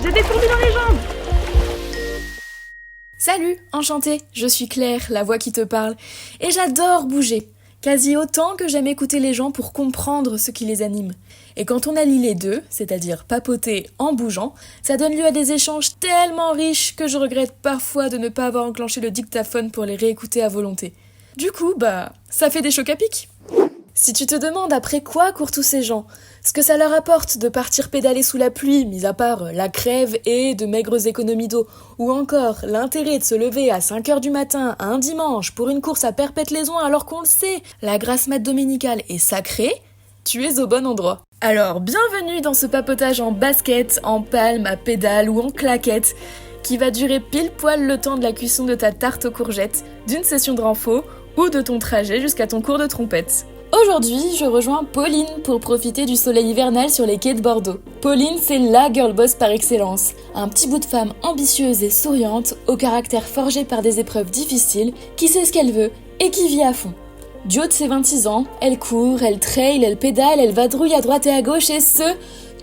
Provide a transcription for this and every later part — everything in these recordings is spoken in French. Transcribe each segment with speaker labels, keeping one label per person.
Speaker 1: J'ai des fourbis dans les jambes.
Speaker 2: Salut, enchantée, je suis Claire, la voix qui te parle, et j'adore bouger, quasi autant que j'aime écouter les gens pour comprendre ce qui les anime. Et quand on allie les deux, c'est-à-dire papoter en bougeant, ça donne lieu à des échanges tellement riches que je regrette parfois de ne pas avoir enclenché le dictaphone pour les réécouter à volonté. Du coup, ça fait des chocs à pic. Si tu te demandes après quoi courent tous ces gens, ce que ça leur apporte de partir pédaler sous la pluie, mis à part la crève et de maigres économies d'eau, ou encore l'intérêt de se lever à 5h du matin un dimanche pour une course à Perpète-les-Oins alors qu'on le sait, la grasse mat dominicale est sacrée, tu es au bon endroit. Alors, bienvenue dans ce papotage en basket, en palme, à pédale ou en claquette, qui va durer pile poil le temps de la cuisson de ta tarte aux courgettes, d'une session de renfo ou de ton trajet jusqu'à ton cours de trompette. Aujourd'hui, je rejoins Pauline pour profiter du soleil hivernal sur les quais de Bordeaux. Pauline, c'est la girl boss par excellence. Un petit bout de femme ambitieuse et souriante, au caractère forgé par des épreuves difficiles, qui sait ce qu'elle veut et qui vit à fond. Du haut de ses 26 ans, elle court, elle trail, elle pédale, elle vadrouille à droite et à gauche et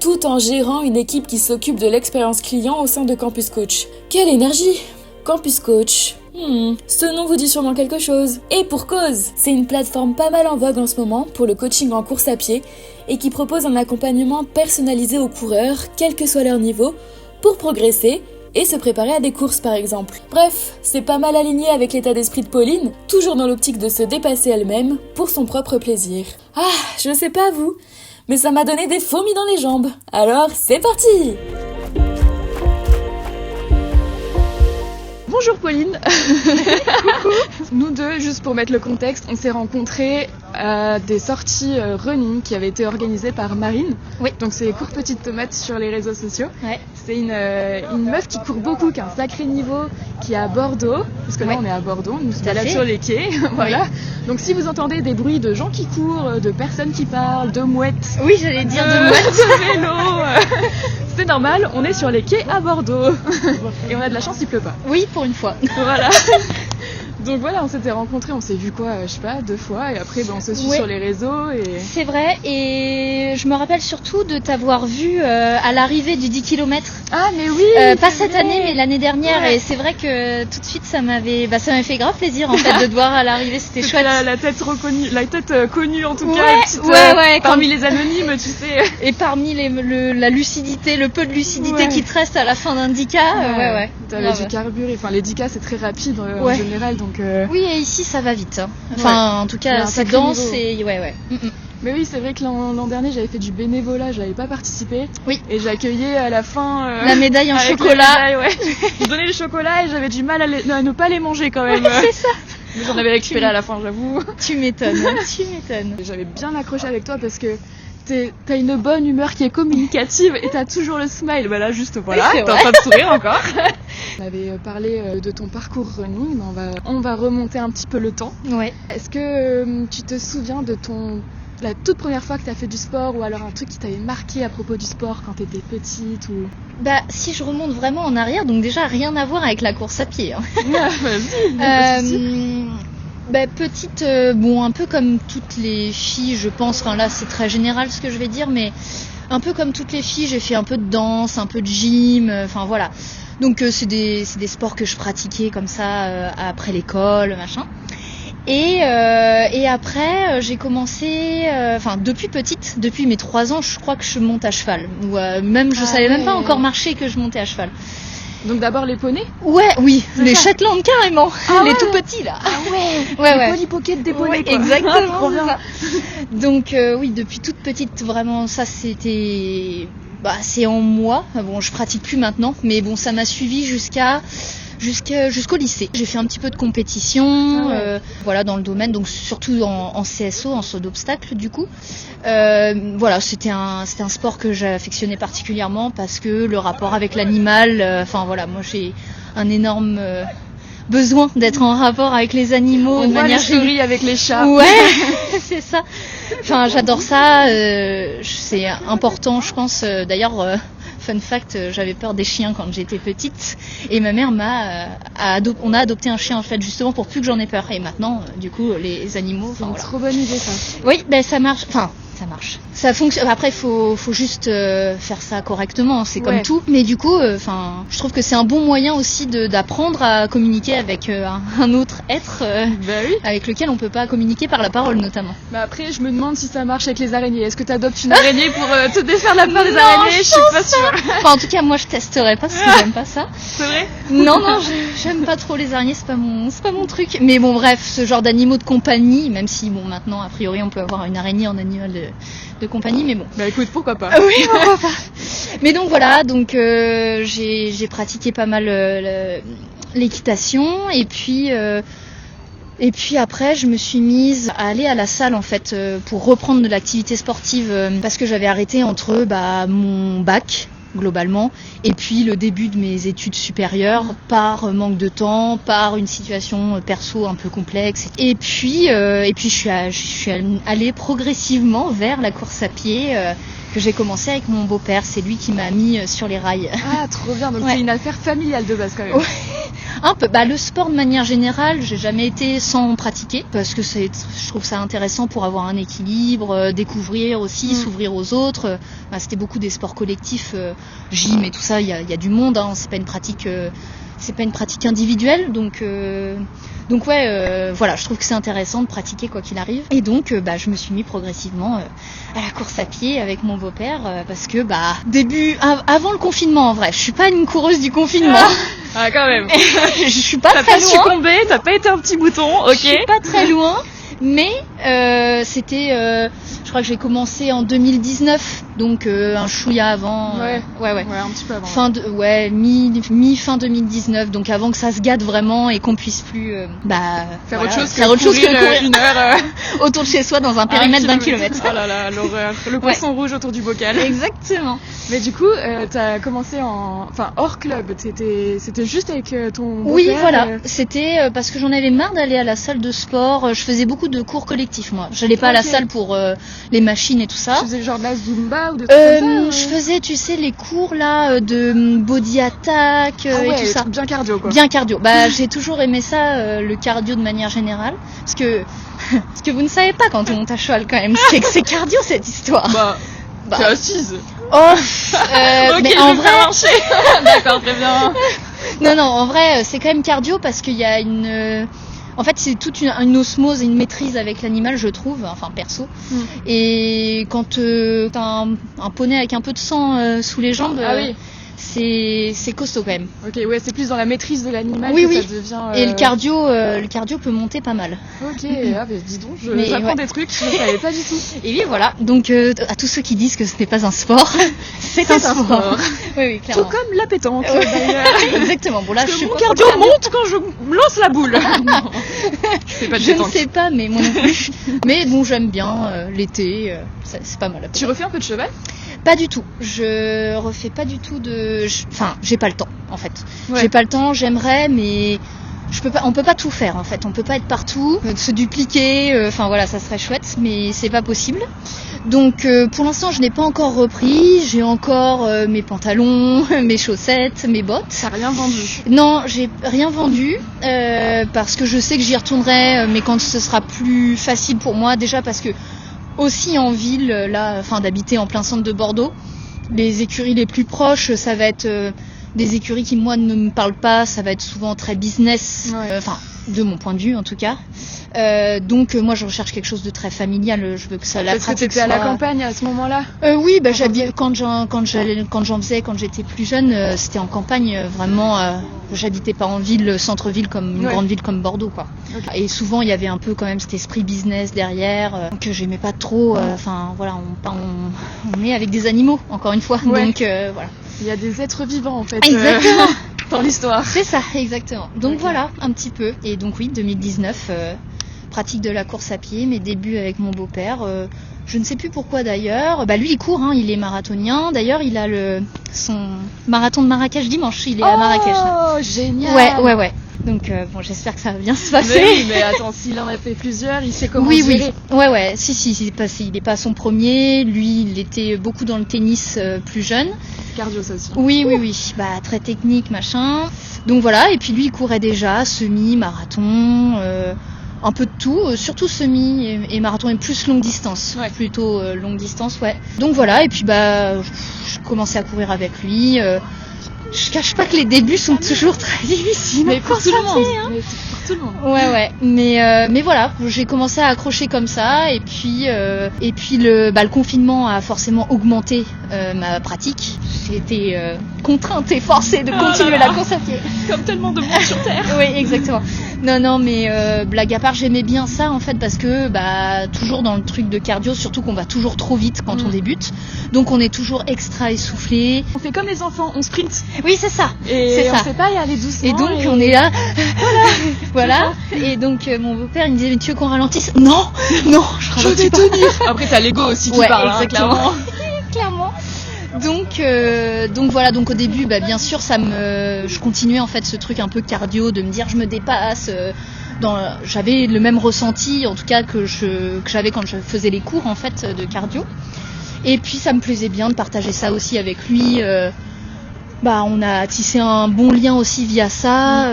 Speaker 2: tout en gérant une équipe qui s'occupe de l'expérience client au sein de Campus Coach. Quelle énergie! Campus Coach, ce nom vous dit sûrement quelque chose. Et pour cause, c'est une plateforme pas mal en vogue en ce moment pour le coaching en course à pied et qui propose un accompagnement personnalisé aux coureurs, quel que soit leur niveau, pour progresser et se préparer à des courses par exemple. Bref, c'est pas mal aligné avec l'état d'esprit de Pauline, toujours dans l'optique de se dépasser elle-même pour son propre plaisir. Ah, je sais pas vous, mais ça m'a donné des fourmis dans les jambes. Alors, c'est parti!
Speaker 1: Bonjour Pauline. Coucou. Nous deux, juste pour mettre le contexte, on s'est rencontrés à des sorties running qui avaient été organisées par Marine.
Speaker 3: Oui.
Speaker 1: Donc c'est Cours Petite Tomate sur les réseaux sociaux.
Speaker 3: Ouais.
Speaker 1: C'est une meuf qui court beaucoup, qui a un sacré niveau, qui est à Bordeaux. Parce que là on est à Bordeaux, nous sommes là sur les quais. Voilà. Oui. Donc si vous entendez des bruits de gens qui courent, de personnes qui parlent, de mouettes.
Speaker 3: Oui, j'allais dire de mouettes.
Speaker 1: De vélos. C'est normal, on est sur les quais à Bordeaux. Et on a de la chance, il pleut pas.
Speaker 3: Oui, pour une fois.
Speaker 1: Voilà. Donc voilà, on s'était rencontrés, on s'est vu je sais pas, 2 fois, et après on se suit sur les réseaux. Et...
Speaker 3: C'est vrai, et je me rappelle surtout de t'avoir vu à l'arrivée du 10 km.
Speaker 1: Ah mais oui.
Speaker 3: Pas cette année, mais l'année dernière, et c'est vrai que tout de suite ça m'avait fait grave plaisir en fait de te voir à l'arrivée, c'était chouette.
Speaker 1: La tête reconnue, connue en tout cas, parmi les anonymes, tu sais.
Speaker 3: Et parmi la lucidité, le peu de lucidité qui te reste à la fin d'un 10K. Ouais.
Speaker 1: T'avais du carburé, enfin les 10K c'est très rapide en général, donc.
Speaker 3: Oui, et ici ça va vite. Hein. Enfin, en tout cas, c'est dense et ouais.
Speaker 1: Mais oui, c'est vrai que l'an dernier j'avais fait du bénévolat, j'avais pas participé.
Speaker 3: Oui.
Speaker 1: Et j'accueillais à la fin
Speaker 3: la médaille en chocolat.
Speaker 1: Je donnais les chocolats et j'avais du mal à ne pas les manger quand même.
Speaker 3: Ouais, c'est ça.
Speaker 1: Mais j'en avais récupéré à la fin, j'avoue.
Speaker 3: Tu m'étonnes.
Speaker 1: J'avais bien accroché avec toi parce que t'as une bonne humeur qui est communicative et t'as toujours le smile. Bah là, juste voilà, t'es en train de sourire encore. On avait parlé de ton parcours running, mais on va remonter un petit peu le temps.
Speaker 3: Ouais.
Speaker 1: Est-ce que tu te souviens de la toute première fois que t'as fait du sport, ou alors un truc qui t'avait marqué à propos du sport quand t'étais petite ou...
Speaker 3: Si je remonte vraiment en arrière, donc déjà rien à voir avec la course à pied. Hein. Petite, un peu comme toutes les filles, je pense. Enfin là, c'est très général ce que je vais dire, mais un peu comme toutes les filles, j'ai fait un peu de danse, un peu de gym. Enfin voilà. Donc c'est des sports que je pratiquais comme ça après l'école, machin. Et après, j'ai commencé, depuis petite, depuis mes 3 ans, je crois que je monte à cheval. Ou je savais même pas encore marcher que je montais à cheval.
Speaker 1: Donc d'abord les poneys ?
Speaker 3: Oui, les Shetland carrément, les tout petits là.
Speaker 1: Les Polly Pocket des poneys quoi.
Speaker 3: Exactement.
Speaker 1: Trop bien.
Speaker 3: Donc oui, depuis toute petite, vraiment ça c'était, c'est en moi. Bon, je pratique plus maintenant, mais bon, ça m'a suivi jusqu'au lycée. J'ai fait un petit peu de compétition, dans le domaine, donc surtout en CSO, en saut d'obstacle du coup. C'était un sport que j'affectionnais particulièrement parce que le rapport avec l'animal, moi j'ai un énorme besoin d'être en rapport avec les animaux.
Speaker 1: On voit les stories avec les chats.
Speaker 3: Ouais, c'est ça. Enfin, j'adore ça. C'est important, je pense. D'ailleurs, fun fact, j'avais peur des chiens quand j'étais petite. Et ma mère on a adopté un chien en fait justement pour plus que j'en ai peur. Et maintenant, du coup, les animaux.
Speaker 1: C'est une trop bonne idée ça.
Speaker 3: Oui, ça marche. Enfin, ça marche. Ça fonctionne. Après, faut juste faire ça correctement. C'est comme tout. Mais du coup, je trouve que c'est un bon moyen aussi d'apprendre à communiquer avec un autre être avec lequel on peut pas communiquer par la parole, notamment.
Speaker 1: Bah après, je me demande si ça marche avec les araignées. Est-ce que t'adoptes une araignée pour te défaire la peur des araignées? Je suis pas sûre.
Speaker 3: Enfin, en tout cas, moi, je testerai pas parce que j'aime pas ça.
Speaker 1: C'est vrai?
Speaker 3: Non, j'aime pas trop les araignées. C'est pas mon truc. Mais bon, bref, ce genre d'animaux de compagnie, même si bon, maintenant, a priori, on peut avoir une araignée en animal de compagnie, mais bon.
Speaker 1: Bah écoute, pourquoi pas.
Speaker 3: Oui, pourquoi pas. Mais donc voilà, j'ai pratiqué pas mal l'équitation et puis après, je me suis mise à aller à la salle en fait pour reprendre de l'activité sportive parce que j'avais arrêté entre mon bac globalement et puis le début de mes études supérieures par manque de temps, par une situation perso un peu complexe. Et puis je suis allée progressivement vers la course à pied que j'ai commencé avec mon beau-père. C'est lui qui m'a mis sur les rails.
Speaker 1: Ah, trop bien. Donc c'est une affaire familiale de base quand même.
Speaker 3: Ouais. Un peu. Le sport de manière générale, j'ai jamais été sans pratiquer parce que je trouve ça intéressant pour avoir un équilibre, découvrir aussi, s'ouvrir aux autres. C'était beaucoup des sports collectifs, gym et tout ça. Il y a du monde. C'est pas une pratique individuelle. Donc voilà, je trouve que c'est intéressant de pratiquer quoi qu'il arrive. Et donc, je me suis mis progressivement à la course à pied avec mon beau-père parce que avant le confinement en vrai, je suis pas une coureuse du confinement.
Speaker 1: Ah quand même.
Speaker 3: Je suis pas très loin.
Speaker 1: T'as pas succombé, t'as pas été un petit bouton, ok.
Speaker 3: Je suis pas très loin, mais c'était. Je crois que j'ai commencé en 2019, donc un chouïa avant.
Speaker 1: Ouais, un petit peu avant.
Speaker 3: Mi-fin 2019, donc avant que ça se gâte vraiment et qu'on puisse plus
Speaker 1: faire autre chose que courir une heure
Speaker 3: autour de chez soi dans un périmètre d'1 kilomètre.
Speaker 1: Oh là là, l'horreur. Le poisson rouge autour du bocal.
Speaker 3: Exactement.
Speaker 1: Mais du coup, t'as commencé hors club. C'était juste avec ton beau-père.
Speaker 3: Oui, voilà. C'était parce que j'en avais marre d'aller à la salle de sport. Je faisais beaucoup de cours collectifs, moi. J'allais pas à la salle pour les machines et tout ça.
Speaker 1: Tu faisais genre de la Zumba ou de trucs comme ça?
Speaker 3: Je faisais, tu sais, les cours là de body attack et tout ça.
Speaker 1: Bien cardio quoi.
Speaker 3: Bien cardio. J'ai toujours aimé ça, le cardio de manière générale, parce que vous ne savez pas quand on monte à cheval quand même, c'est cardio cette histoire.
Speaker 1: T'es assise.
Speaker 3: Ok,
Speaker 1: mais en vrai, d'accord, très bien.
Speaker 3: Non, en vrai, c'est quand même cardio parce qu'il y a en fait, c'est toute une osmose et une maîtrise avec l'animal, je trouve, perso. Et quand t'as un poney avec un peu de sang sous les jambes, c'est costaud quand même.
Speaker 1: Ok, ouais, c'est plus dans la maîtrise de l'animal
Speaker 3: que
Speaker 1: ça devient.
Speaker 3: Et le cardio peut monter pas mal.
Speaker 1: Ok, dis donc, j'apprends des trucs, je ne savais pas du tout.
Speaker 3: Et oui, voilà. Donc, à tous ceux qui disent que ce n'est pas un sport, c'est un sport. Oui, clairement.
Speaker 1: Tout comme la pétanque, d'ailleurs.
Speaker 3: Exactement. Bon, là,
Speaker 1: mon cardio monte quand je lance la boule. Non, je fais pas de pétanque.
Speaker 3: Je ne sais pas, mais moi non plus. Mais bon, j'aime bien l'été, c'est pas mal.
Speaker 1: Tu refais un peu de cheval?
Speaker 3: Pas du tout. Je refais pas du tout j'ai pas le temps, en fait. Ouais. J'ai pas le temps, j'aimerais, mais on peut pas tout faire, en fait. On peut pas être partout, se dupliquer, ça serait chouette, mais c'est pas possible. Donc, pour l'instant, je n'ai pas encore repris. J'ai encore mes pantalons, mes chaussettes, mes bottes.
Speaker 1: T'as rien vendu?
Speaker 3: Non, j'ai rien vendu, parce que je sais que j'y retournerai, mais quand ce sera plus facile pour moi, déjà parce que aussi en ville, là, d'habiter en plein centre de Bordeaux, les écuries les plus proches, ça va être des écuries qui moi ne me parlent pas, ça va être souvent très business, de mon point de vue en tout cas. Donc moi je recherche quelque chose de très familial, je veux que ça la pratique.
Speaker 1: Parce que t'étais à la campagne à ce moment-là?
Speaker 3: Oui, j'habite quand j'en faisais quand j'étais plus jeune, c'était en campagne vraiment. J'habitais pas en ville, centre-ville comme une grande ville comme Bordeaux quoi. Okay. Et souvent il y avait un peu quand même cet esprit business derrière que j'aimais pas trop. On est avec des animaux encore une fois, donc voilà.
Speaker 1: Il y a des êtres vivants en fait.
Speaker 3: Exactement.
Speaker 1: Dans l'histoire.
Speaker 3: C'est ça, exactement. Donc voilà, un petit peu. Et donc oui, 2019, pratique de la course à pied, mes débuts avec mon beau-père. Je ne sais plus pourquoi d'ailleurs. Lui il court, il est marathonien. D'ailleurs il a son marathon de Marrakech dimanche. Il est à Marrakech.
Speaker 1: Oh, génial.
Speaker 3: Ouais. Donc j'espère que ça va bien se passer.
Speaker 1: Mais oui, mais attends, s'il en a fait plusieurs, il sait comment gérer.
Speaker 3: Ouais. Si, il est pas son premier. Lui, il était beaucoup dans le tennis plus jeune.
Speaker 1: Cardio ça aussi.
Speaker 3: Oui. Très technique, machin. Donc voilà, et puis lui il courait déjà semi-marathon. un peu de tout, surtout semi et marathon et plus longue distance, plutôt longue distance, ouais. Donc voilà, et puis je commençais à courir avec lui. Je cache pas que les débuts sont toujours très difficiles.
Speaker 1: Mais pour tout le monde. Mais pour tout le monde.
Speaker 3: Ouais. Mais voilà, j'ai commencé à accrocher comme ça, et puis le confinement a forcément augmenté ma pratique. J'ai été contrainte et forcée de continuer la course à pied.
Speaker 1: Comme tellement de monde sur Terre.
Speaker 3: Oui, exactement. Non, mais blague à part, j'aimais bien ça en fait parce que toujours dans le truc de cardio, surtout qu'on va toujours trop vite quand on débute, donc on est toujours extra essoufflé.
Speaker 1: On fait comme les enfants, on sprint.
Speaker 3: Oui, c'est ça.
Speaker 1: Et on sait pas y aller doucement.
Speaker 3: Et donc on est là, voilà. Et donc mon beau-père il me disait mais tu veux qu'on ralentisse ? Non, je
Speaker 1: vais tenir. Après t'as l'ego aussi qui parle,
Speaker 3: exactement. Clairement. Donc voilà, donc au début bien sûr je continuais en fait ce truc un peu cardio de me dire je me dépasse, j'avais le même ressenti en tout cas que j'avais quand je faisais les cours en fait de cardio, et puis ça me plaisait bien de partager ça aussi avec lui. On a tissé un bon lien aussi via ça,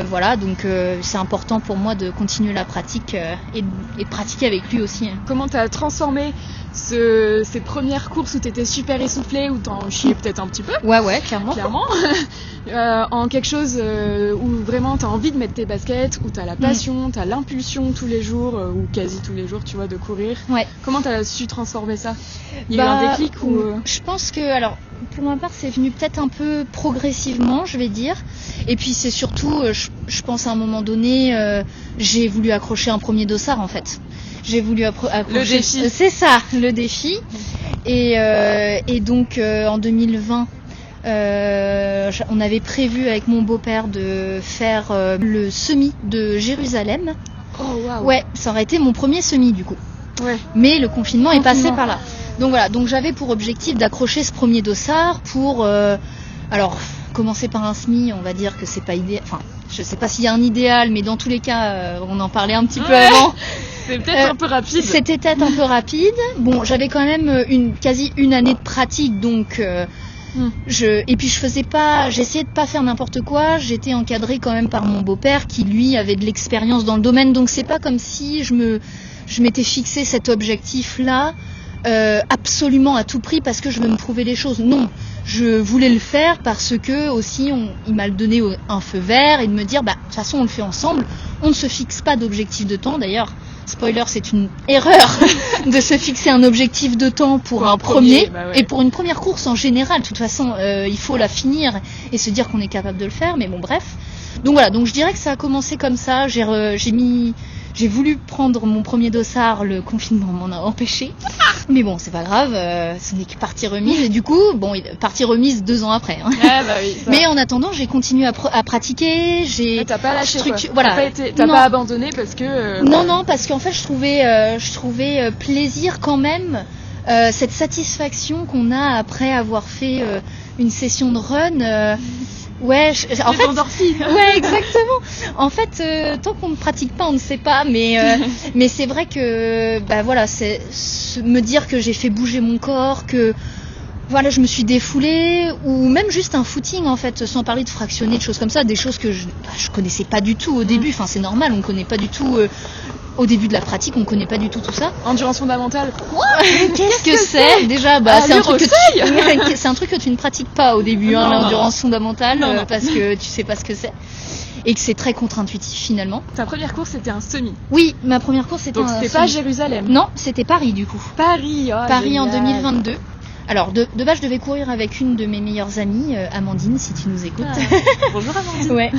Speaker 3: voilà, donc c'est important pour moi de continuer la pratique et de pratiquer avec lui aussi.
Speaker 1: Comment t'as transformé ces premières courses où t'étais super essoufflée, où t'en chiais peut-être un petit peu.
Speaker 3: Ouais, clairement.
Speaker 1: En quelque chose où vraiment t'as envie de mettre tes baskets, où t'as la passion, t'as l'impulsion tous les jours, ou quasi tous les jours, tu vois, de courir.
Speaker 3: Ouais.
Speaker 1: Comment t'as su transformer ça ? Il y a eu un déclic ou...
Speaker 3: Je pense que, alors, pour ma part, c'est venu peut-être un peu progressivement, je vais dire. Et puis c'est surtout, je pense à un moment donné, j'ai voulu accrocher un premier dossard en fait. J'ai voulu accrocher.
Speaker 1: Le défi.
Speaker 3: C'est ça, le défi. Et donc en 2020, on avait prévu avec mon beau-père de faire le semi de Jérusalem.
Speaker 1: Oh waouh.
Speaker 3: Ouais, ça aurait été mon premier semi du coup.
Speaker 1: Ouais.
Speaker 3: Mais le confinement est passé par là. Donc voilà, donc j'avais pour objectif d'accrocher ce premier dossard pour commencer par un semi, on va dire que c'est pas idéal. Enfin, je sais pas s'il y a un idéal, mais dans tous les cas, on en parlait un petit peu avant.
Speaker 1: C'est peut-être un peu rapide.
Speaker 3: C'était peut-être un peu rapide. Bon, j'avais quand même quasi une année de pratique, donc et puis j'essayais de pas faire n'importe quoi. J'étais encadrée quand même par mon beau-père qui lui avait de l'expérience dans le domaine, donc c'est pas comme si je m'étais fixé cet objectif-là absolument à tout prix parce que je veux me prouver les choses. Non, je voulais le faire parce que aussi il m'a donné un feu vert et de me dire de toute façon on le fait ensemble, on ne se fixe pas d'objectif de temps. D'ailleurs, spoiler, c'est une erreur de se fixer un objectif de temps pour un premier et pour une première course en général. De toute façon, il faut la finir et se dire qu'on est capable de le faire, mais bon bref. Donc voilà, donc je dirais que ça a commencé comme ça. J'ai voulu prendre mon premier dossard, le confinement m'en a empêché. Mais bon, c'est pas grave, ce n'est que partie remise. Et du coup, partie remise 2 ans après. Hein.
Speaker 1: Oui,
Speaker 3: mais en attendant, j'ai continué à pratiquer.
Speaker 1: T'as pas lâché quoi.
Speaker 3: Voilà.
Speaker 1: T'as pas abandonné parce que...
Speaker 3: Non, parce qu'en fait, je trouvais plaisir quand même, cette satisfaction qu'on a après avoir fait une session de run... Ouais, en fait, ouais, exactement. En fait, tant qu'on ne pratique pas, on ne sait pas. Mais c'est vrai que, c'est me dire que j'ai fait bouger mon corps, que voilà, je me suis défoulée, ou même juste un footing en fait, sans parler de fractionner, de choses comme ça, des choses que je connaissais pas du tout au début. Enfin, c'est normal, on connaît pas du tout. Au début de la pratique, on connaît pas du tout ça.
Speaker 1: Endurance fondamentale.
Speaker 3: Qu'est-ce que c'est ? Déjà, c'est un truc que tu ne pratiques pas au début, l'endurance fondamentale, parce que tu sais pas ce que c'est. Et que c'est très contre-intuitif finalement.
Speaker 1: Ta première course c'était un semi.
Speaker 3: Oui, ma première course c'était un semi.
Speaker 1: Donc c'était pas Jérusalem.
Speaker 3: Non, c'était Paris du coup.
Speaker 1: Paris
Speaker 3: en 2022. Alors de base je devais courir avec une de mes meilleures amies, Amandine, si tu nous écoutes.
Speaker 1: Bonjour Amandine.
Speaker 3: Ouais.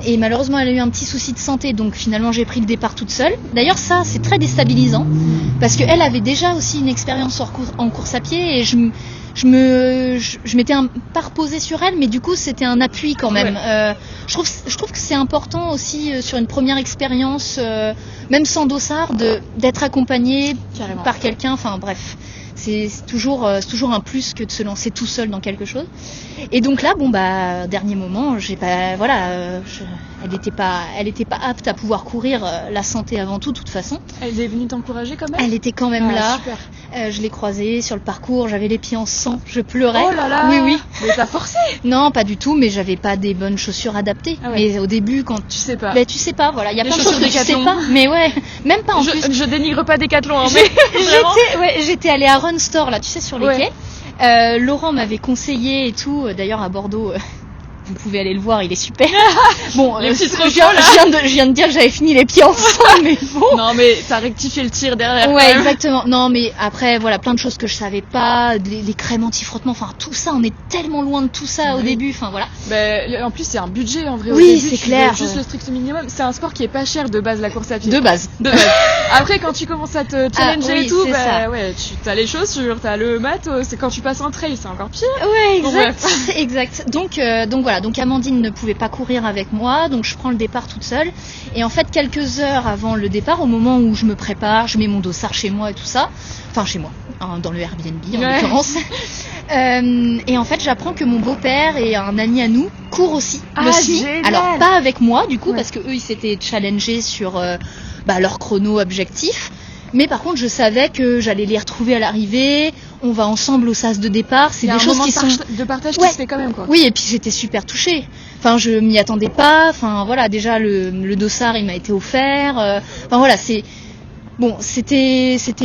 Speaker 3: Et malheureusement elle a eu un petit souci de santé, donc finalement j'ai pris le départ toute seule. D'ailleurs ça c'est très déstabilisant parce qu'elle avait déjà aussi une expérience en course à pied et je m'étais pas reposée sur elle, mais du coup c'était un appui quand même. Ouais. Je trouve que c'est important aussi sur une première expérience, même sans dossard, d'être accompagné par quelqu'un. Enfin bref. c'est toujours un plus que de se lancer tout seul dans quelque chose. Et donc là, dernier moment, elle était pas apte à pouvoir courir, la santé avant tout, de toute façon.
Speaker 1: Elle est venue t'encourager quand même?
Speaker 3: Elle était quand même là.
Speaker 1: Super.
Speaker 3: Je l'ai croisée sur le parcours, j'avais les pieds en sang, je pleurais.
Speaker 1: Oh là là.
Speaker 3: Oui.
Speaker 1: Mais t'as forcé?
Speaker 3: Non, pas du tout, mais j'avais pas des bonnes chaussures adaptées.
Speaker 1: Ah ouais.
Speaker 3: Mais au début, quand
Speaker 1: tu sais pas.
Speaker 3: Ben, tu sais pas, voilà, il y a
Speaker 1: les
Speaker 3: plein de choses que tu sais pas. Mais ouais, même pas en plus.
Speaker 1: Je dénigre pas Decathlon, hein, mais
Speaker 3: j'étais allée à Run Store, là, tu sais, sur les quais. Laurent m'avait conseillé et tout. D'ailleurs, à Bordeaux, vous pouvez aller le voir, il est super. Bon,
Speaker 1: les petites refos,
Speaker 3: je viens de dire que j'avais fini les pieds en sang, mais bon.
Speaker 1: Non, mais t'as rectifié le tir derrière.
Speaker 3: Ouais, exactement. Non, mais après, voilà, plein de choses que je savais pas, les crèmes anti-frottement, enfin, tout ça, on est tellement loin de tout ça au début, enfin, voilà.
Speaker 1: En plus, c'est un budget, en vrai.
Speaker 3: Oui,
Speaker 1: au début,
Speaker 3: c'est clair.
Speaker 1: Juste le strict minimum. C'est un sport qui est pas cher de base, la course à pied.
Speaker 3: De base.
Speaker 1: Après, quand tu commences à te challenger et tout,
Speaker 3: ça.
Speaker 1: t'as les chaussures, t'as le matos, c'est quand tu passes un trail, c'est encore pire.
Speaker 3: Ouais, exact. Exact. Donc voilà, donc Amandine ne pouvait pas courir avec moi, donc je prends le départ toute seule. Et en fait, quelques heures avant le départ, au moment où je me prépare, je mets mon dossard chez moi et tout ça, enfin chez moi, hein, dans le Airbnb en l'occurrence. Et en fait, j'apprends que mon beau-père et un ami à nous courent aussi le semi.
Speaker 1: Génial.
Speaker 3: Alors pas avec moi du coup, parce que eux ils s'étaient challengés sur leur chrono objectif. Mais par contre, je savais que j'allais les retrouver à l'arrivée. On va ensemble au sas de départ. C'est des choses qui sont
Speaker 1: de partage qui se fait quand même, quoi.
Speaker 3: Oui, et puis j'étais super touchée. Enfin, je m'y attendais pas. Enfin, voilà, déjà le dossard, il m'a été offert. Enfin voilà, c'était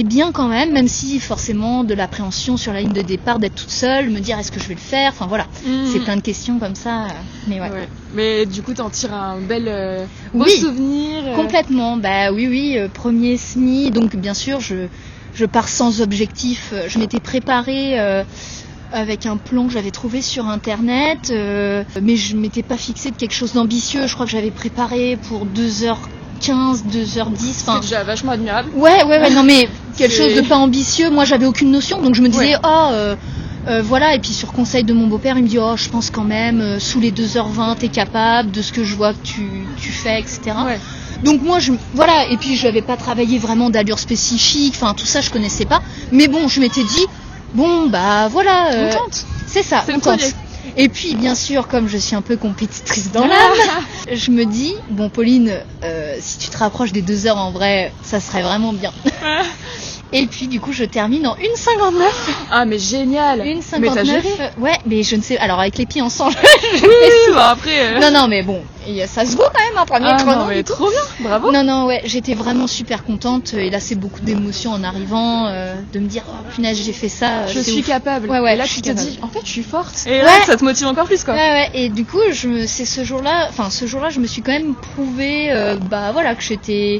Speaker 3: bien quand même si forcément de l'appréhension sur la ligne de départ d'être toute seule, me dire est-ce que je vais le faire. Enfin voilà, c'est plein de questions comme ça. Mais ouais.
Speaker 1: Mais du coup, t'en tires un bel beau souvenir.
Speaker 3: Complètement. Bah oui, premier semi. Donc bien sûr, je pars sans objectif. Je m'étais préparée avec un plan que j'avais trouvé sur internet, mais je m'étais pas fixée de quelque chose d'ambitieux. Je crois que j'avais préparé pour 2h15, 2h10.
Speaker 1: C'est déjà vachement admirable.
Speaker 3: Ouais, non mais quelque chose de pas ambitieux. Moi, j'avais aucune notion, donc je me disais voilà, et puis sur conseil de mon beau-père, il me dit je pense quand même sous les 2h20 t'es capable de ce que je vois que tu fais, etc.
Speaker 1: Ouais.
Speaker 3: Donc moi et puis je n'avais pas travaillé vraiment d'allure spécifique, enfin tout ça je connaissais pas, mais bon je m'étais dit voilà,
Speaker 1: contente.
Speaker 3: C'est ça,
Speaker 1: c'est
Speaker 3: contente.
Speaker 1: Le premier.
Speaker 3: Et puis bien sûr, comme je suis un peu compétitrice dans l'âme, je me dis Pauline, si tu te rapproches des 2 heures en vrai, ça serait vraiment bien. Et puis du coup je termine en 1,59.
Speaker 1: Ah mais génial.
Speaker 3: 1,59.
Speaker 1: Mais t'as géré.
Speaker 3: Ouais, mais je ne sais. Alors avec les pieds en sang.
Speaker 1: Après.
Speaker 3: Non mais bon, ça se voit quand même un premier chrono.
Speaker 1: Non mais trop bien, bravo.
Speaker 3: Non ouais, j'étais vraiment super contente. Et là c'est beaucoup d'émotions en arrivant, de me dire punaise j'ai fait ça.
Speaker 1: Je suis capable.
Speaker 3: Ouais.
Speaker 1: Et là tu te dis en fait je suis forte. Et là ça te motive encore plus quoi.
Speaker 3: Ouais. Et du coup c'est ce jour-là je me suis quand même prouvé que j'étais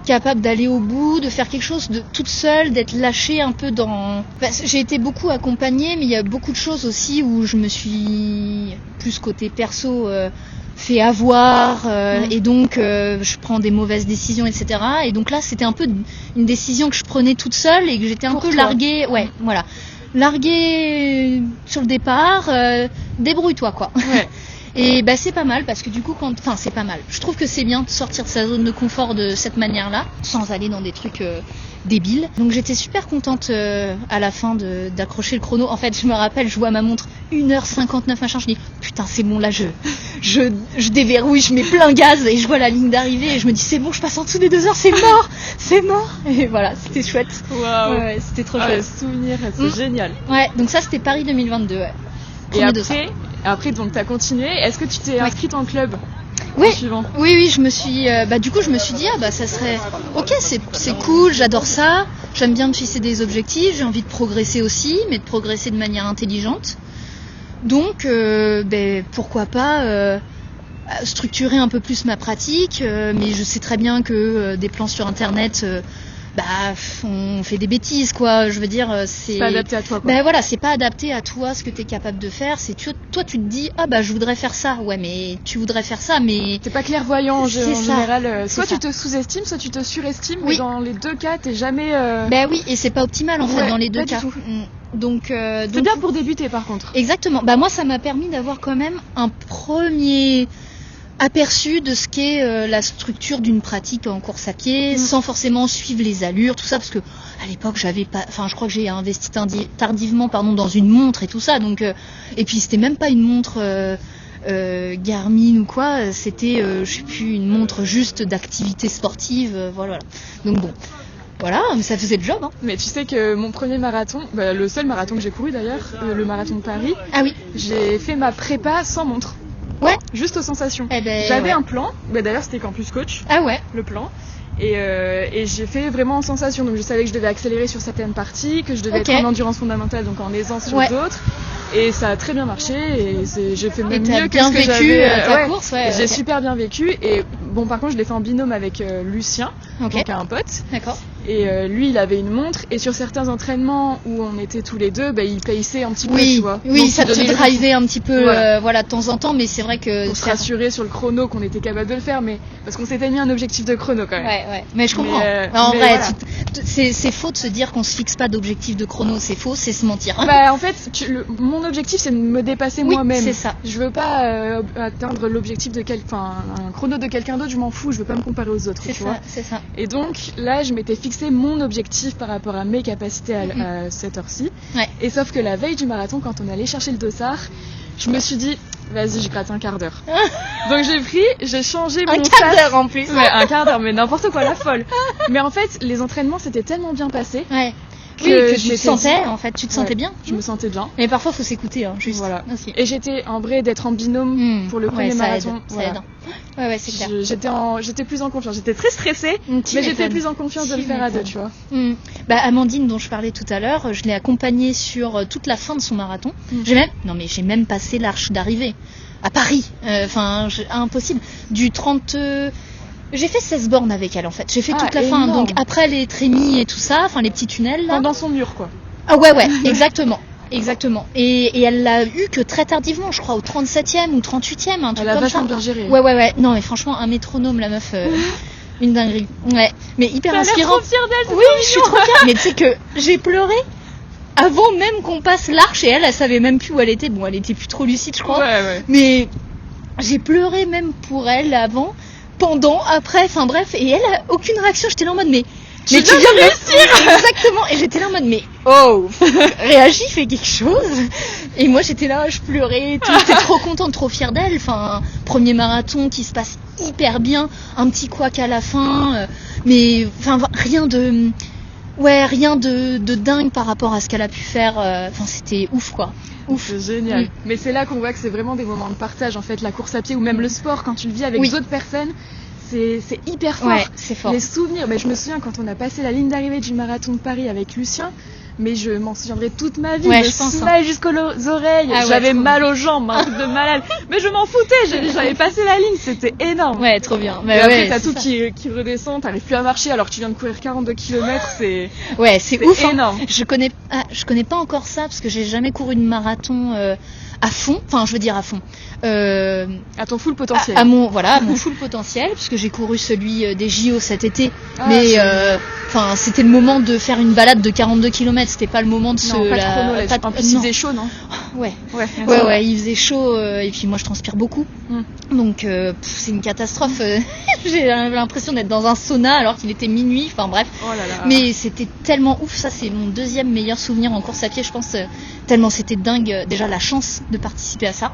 Speaker 3: capable d'aller au bout, de faire quelque chose de toute seule, d'être lâchée un peu dans... j'ai été beaucoup accompagnée, mais il y a beaucoup de choses aussi où je me suis, plus côté perso, fait avoir, et donc je prends des mauvaises décisions, etc. Et donc là, c'était un peu une décision que je prenais toute seule et que j'étais un peu larguée, larguée sur le départ, débrouille-toi quoi.
Speaker 1: Ouais.
Speaker 3: Et c'est pas mal parce que du coup c'est pas mal. Je trouve que c'est bien de sortir de sa zone de confort de cette manière-là, sans aller dans des trucs débiles. Donc j'étais super contente à la fin d'accrocher le chrono. En fait, je me rappelle, je vois ma montre 1h59 machin, je dis putain c'est bon là je déverrouille, je mets plein gaz et je vois la ligne d'arrivée et je me dis c'est bon, je passe en dessous des 2 heures, c'est mort. Et voilà, c'était chouette.
Speaker 1: Waouh.
Speaker 3: Ouais, c'était trop chouette.
Speaker 1: Souvenir, c'est génial.
Speaker 3: Ouais, donc ça c'était Paris 2022. Ouais.
Speaker 1: Et après, donc, t'as continué. Est-ce que tu t'es inscrite en club?
Speaker 3: Oui, je me suis... du coup, je me suis dit, ça serait... Ok, c'est cool, j'adore ça. J'aime bien me fixer des objectifs. J'ai envie de progresser aussi, mais de progresser de manière intelligente. Donc, pourquoi pas structurer un peu plus ma pratique. Mais je sais très bien que des plans sur Internet... on fait des bêtises quoi, je veux dire c'est
Speaker 1: pas adapté à toi quoi.
Speaker 3: C'est pas adapté à toi ce que t'es capable de faire, c'est toi tu te dis je voudrais faire ça, ouais mais tu voudrais faire ça mais
Speaker 1: t'es pas clairvoyant en général, soit tu
Speaker 3: te
Speaker 1: sous-estimes soit tu te surestimes, mais dans les deux cas t'es jamais
Speaker 3: et c'est pas optimal en fait dans les deux cas. Donc
Speaker 1: c'est bien pour débuter par contre.
Speaker 3: Exactement, moi ça m'a permis d'avoir quand même un premier aperçu de ce qu'est la structure d'une pratique en course à pied, sans forcément suivre les allures, tout ça, parce que à l'époque je crois que j'ai investi tardivement dans une montre et tout ça, donc et puis c'était même pas une montre Garmin ou quoi, c'était je sais plus, une montre juste d'activité sportive, voilà. Donc bon. Voilà, mais ça faisait le job. Hein.
Speaker 1: Mais tu sais que mon premier marathon, le seul marathon que j'ai couru d'ailleurs, le marathon de Paris, j'ai fait ma prépa sans montre.
Speaker 3: Ouais.
Speaker 1: Juste aux sensations.
Speaker 3: J'avais
Speaker 1: un plan, d'ailleurs c'était Campus Coach.
Speaker 3: Ah ouais.
Speaker 1: Le plan. Et j'ai fait vraiment en sensation. Donc je savais que je devais accélérer sur certaines parties, que je devais être en endurance fondamentale, donc en aisance sur d'autres. Et ça a très bien marché. Et j'ai fait même mieux que ce que j'avais.
Speaker 3: Ta course,
Speaker 1: j'ai super bien vécu. Et bon, par contre, je l'ai fait en binôme avec Lucien, donc un pote.
Speaker 3: D'accord.
Speaker 1: Et lui, il avait une montre. Et sur certains entraînements où on était tous les deux, il paissait un petit peu, tu vois.
Speaker 3: Oui, donc, ça te drivait un petit peu, de temps en temps. Mais c'est vrai que
Speaker 1: pour se rassurer sur le chrono qu'on était capable de le faire, mais parce qu'on s'était mis un objectif de chrono quand même.
Speaker 3: Ouais. Mais je comprends. En vrai, c'est faux de se dire qu'on se fixe pas d'objectif de chrono. C'est faux, c'est se mentir.
Speaker 1: En fait, mon objectif, c'est de me dépasser moi-même.
Speaker 3: C'est ça.
Speaker 1: Je veux pas atteindre l'objectif de un chrono de quelqu'un d'autre. Je m'en fous. Je veux pas me comparer aux autres.
Speaker 3: C'est ça.
Speaker 1: Et donc là, je m'étais fixé mon objectif par rapport à mes capacités à cette heure-ci.
Speaker 3: Ouais.
Speaker 1: Et sauf que la veille du marathon, quand on allait chercher le dossard, je me suis dit, vas-y, je gratte un quart d'heure. Donc j'ai changé mon
Speaker 3: un quart d'heure en plus.
Speaker 1: Ouais, un quart d'heure, mais n'importe quoi, la folle. Mais en fait, les entraînements s'étaient tellement bien passés.
Speaker 3: Ouais. Que tu te sentais, en fait, tu te sentais bien.
Speaker 1: Je me sentais bien.
Speaker 3: Mais parfois, faut s'écouter, juste.
Speaker 1: Voilà. Aussi. Et j'étais, en vrai, d'être en binôme pour le premier marathon.
Speaker 3: Ça aide. Ouais, c'est clair.
Speaker 1: J'étais plus en confiance. J'étais très stressée, mais j'étais plus en confiance de le faire à deux, tu vois.
Speaker 3: Amandine, dont je parlais tout à l'heure, je l'ai accompagnée sur toute la fin de son marathon. J'ai même passé l'arche d'arrivée à Paris. Impossible. Du 30... J'ai fait 16 bornes avec elle en fait. J'ai fait toute la fin. Donc après les trémies et tout ça, les petits tunnels là.
Speaker 1: Dans son mur quoi.
Speaker 3: Ah ouais, exactement. Exactement. Et elle l'a eu que très tardivement, je crois, au 37e ou 38e, un truc comme ça.
Speaker 1: Elle a vachement bien géré.
Speaker 3: Ouais. Non mais franchement, un métronome la meuf, une dinguerie. Ouais. Mais hyper inspirante.
Speaker 1: Je suis trop fière d'elle.
Speaker 3: Oui, je suis trop fière. Mais tu sais que j'ai pleuré avant même qu'on passe l'arche et elle savait même plus où elle était. Bon, elle était plus trop lucide, je crois.
Speaker 1: Ouais.
Speaker 3: Mais j'ai pleuré même pour elle avant. Pendant, après, et elle a aucune réaction. J'étais là en mode mais tu viens de réussir. Exactement. Et j'étais là en mode mais réagis, fais quelque chose. Et moi j'étais là, je pleurais, j'étais trop contente, trop fière d'elle. Premier marathon qui se passe hyper bien, un petit couac à la fin, mais rien de dingue par rapport à ce qu'elle a pu faire. C'était ouf quoi.
Speaker 1: Ouf. C'est génial. Mais c'est là qu'on voit que c'est vraiment des moments de partage en fait, la course à pied ou même le sport quand tu le vis avec d'autres personnes. C'est hyper fort.
Speaker 3: Ouais, c'est fort.
Speaker 1: Les souvenirs, je me souviens quand on a passé la ligne d'arrivée du marathon de Paris avec Lucien, mais je m'en souviendrai toute ma vie.
Speaker 3: Ouais,
Speaker 1: je smile jusqu'aux oreilles, j'avais mal aux jambes, un truc de malade. Mais je m'en foutais, j'avais passé la ligne, c'était énorme.
Speaker 3: Ouais, trop bien.
Speaker 1: Mais après t'as tout qui redescend, t'arrives plus à marcher alors que tu viens de courir 42 km, c'est
Speaker 3: ouf,
Speaker 1: énorme.
Speaker 3: Je connais pas encore ça parce que j'ai jamais couru de marathon à fond, à fond.
Speaker 1: À ton full potentiel.
Speaker 3: À mon full potentiel, puisque j'ai couru celui des JO cet été. Mais c'était le moment de faire une balade de 42 km, c'était pas le moment de
Speaker 1: en plus il faisait chaud, non?
Speaker 3: Ouais, il faisait chaud et puis moi je transpire beaucoup. Donc c'est une catastrophe. J'ai l'impression d'être dans un sauna alors qu'il était minuit, Mais c'était tellement ouf, ça c'est mon deuxième meilleur souvenir en course à pied, je pense, tellement c'était dingue, déjà la chance de participer à ça.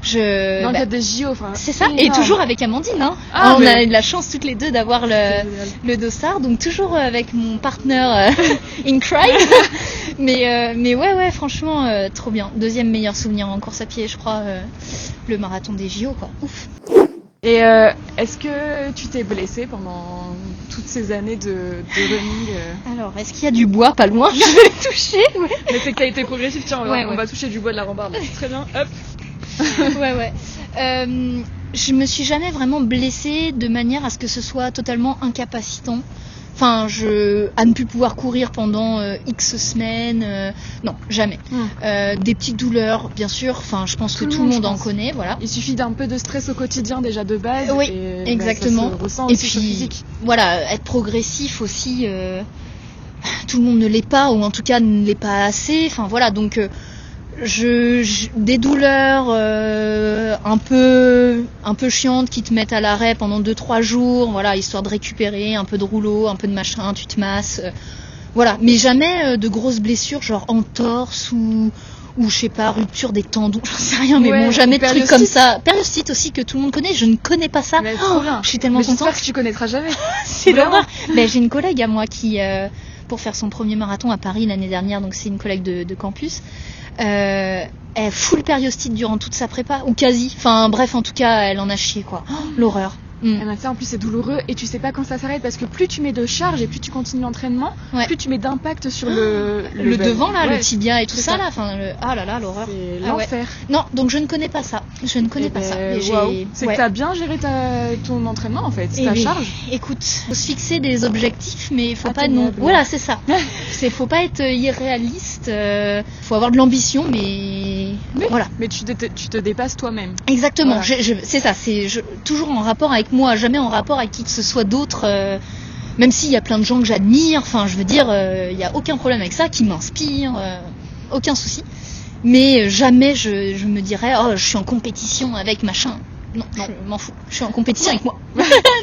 Speaker 1: Dans le cadre des JO,
Speaker 3: c'est ça, et toujours avec Amandine, hein. On a eu de la chance toutes les deux d'avoir le dossard, donc toujours avec mon partenaire in crime. mais ouais, franchement, trop bien. Deuxième meilleur souvenir en course à pied, je crois, le marathon des JO, quoi. Ouf.
Speaker 1: Et est-ce que tu t'es blessée pendant toutes ces années de running
Speaker 3: Alors, est-ce qu'il y a du bois pas loin? Je vais toucher. Ouais.
Speaker 1: Mais c'est que t'as été progressif, tiens, on va toucher du bois de la rambarde. Très bien, hop.
Speaker 3: Ouais. Je me suis jamais vraiment blessée de manière à ce que ce soit totalement incapacitant. À ne plus pouvoir courir pendant X semaines, non, jamais. Des petites douleurs, bien sûr, je pense que tout le monde en connaît, voilà.
Speaker 1: Il suffit d'un peu de stress au quotidien déjà de base.
Speaker 3: Oui, exactement.
Speaker 1: Ça se ressent
Speaker 3: et
Speaker 1: aussi
Speaker 3: puis,
Speaker 1: sur le physique.
Speaker 3: Voilà, être progressif aussi, tout le monde ne l'est pas, ou en tout cas ne l'est pas assez, donc... des douleurs un peu chiantes qui te mettent à l'arrêt pendant 2-3 jours, voilà, histoire de récupérer un peu de rouleau, un peu de machin, tu te masses, voilà, mais jamais de grosses blessures genre entorse ou je sais pas, rupture des tendons, j'en sais rien, mais bon, jamais de trucs comme ça. Périostite aussi que tout le monde connaît, je ne connais pas ça. Je suis tellement contente.
Speaker 1: J'espère que tu connaîtras jamais.
Speaker 3: C'est l'horreur. Mais j'ai une collègue à moi qui, pour faire son premier marathon à Paris l'année dernière, donc c'est une collègue de campus, elle full périostite durant toute sa prépa, ou quasi. Enfin bref, en tout cas, elle en a chié quoi. L'horreur.
Speaker 1: Ça en plus c'est douloureux et tu sais pas quand ça s'arrête parce que plus tu mets de charge et plus tu continues l'entraînement, plus tu mets d'impact sur le
Speaker 3: devant là, le tibia et tout ça là, enfin ah là là l'horreur.
Speaker 1: C'est l'enfer.
Speaker 3: Non, donc je ne connais pas ça. Je ne connais pas ça.
Speaker 1: C'est que t'as bien géré ton entraînement en fait, ta charge.
Speaker 3: Écoute, faut se fixer des objectifs mais faut pas non. Voilà, c'est ça. Faut pas être irréaliste, faut avoir de l'ambition mais voilà.
Speaker 1: Mais tu te dépasses toi-même.
Speaker 3: Exactement, voilà. C'est ça, toujours en rapport avec moi, jamais en rapport avec qui que ce soit d'autre, même s'il y a plein de gens que j'admire, enfin je veux dire, il n'y a aucun problème avec ça, qui m'inspire, aucun souci, mais jamais je me dirais, oh je suis en compétition avec machin. Non, je m'en fous, je suis en compétition avec moi.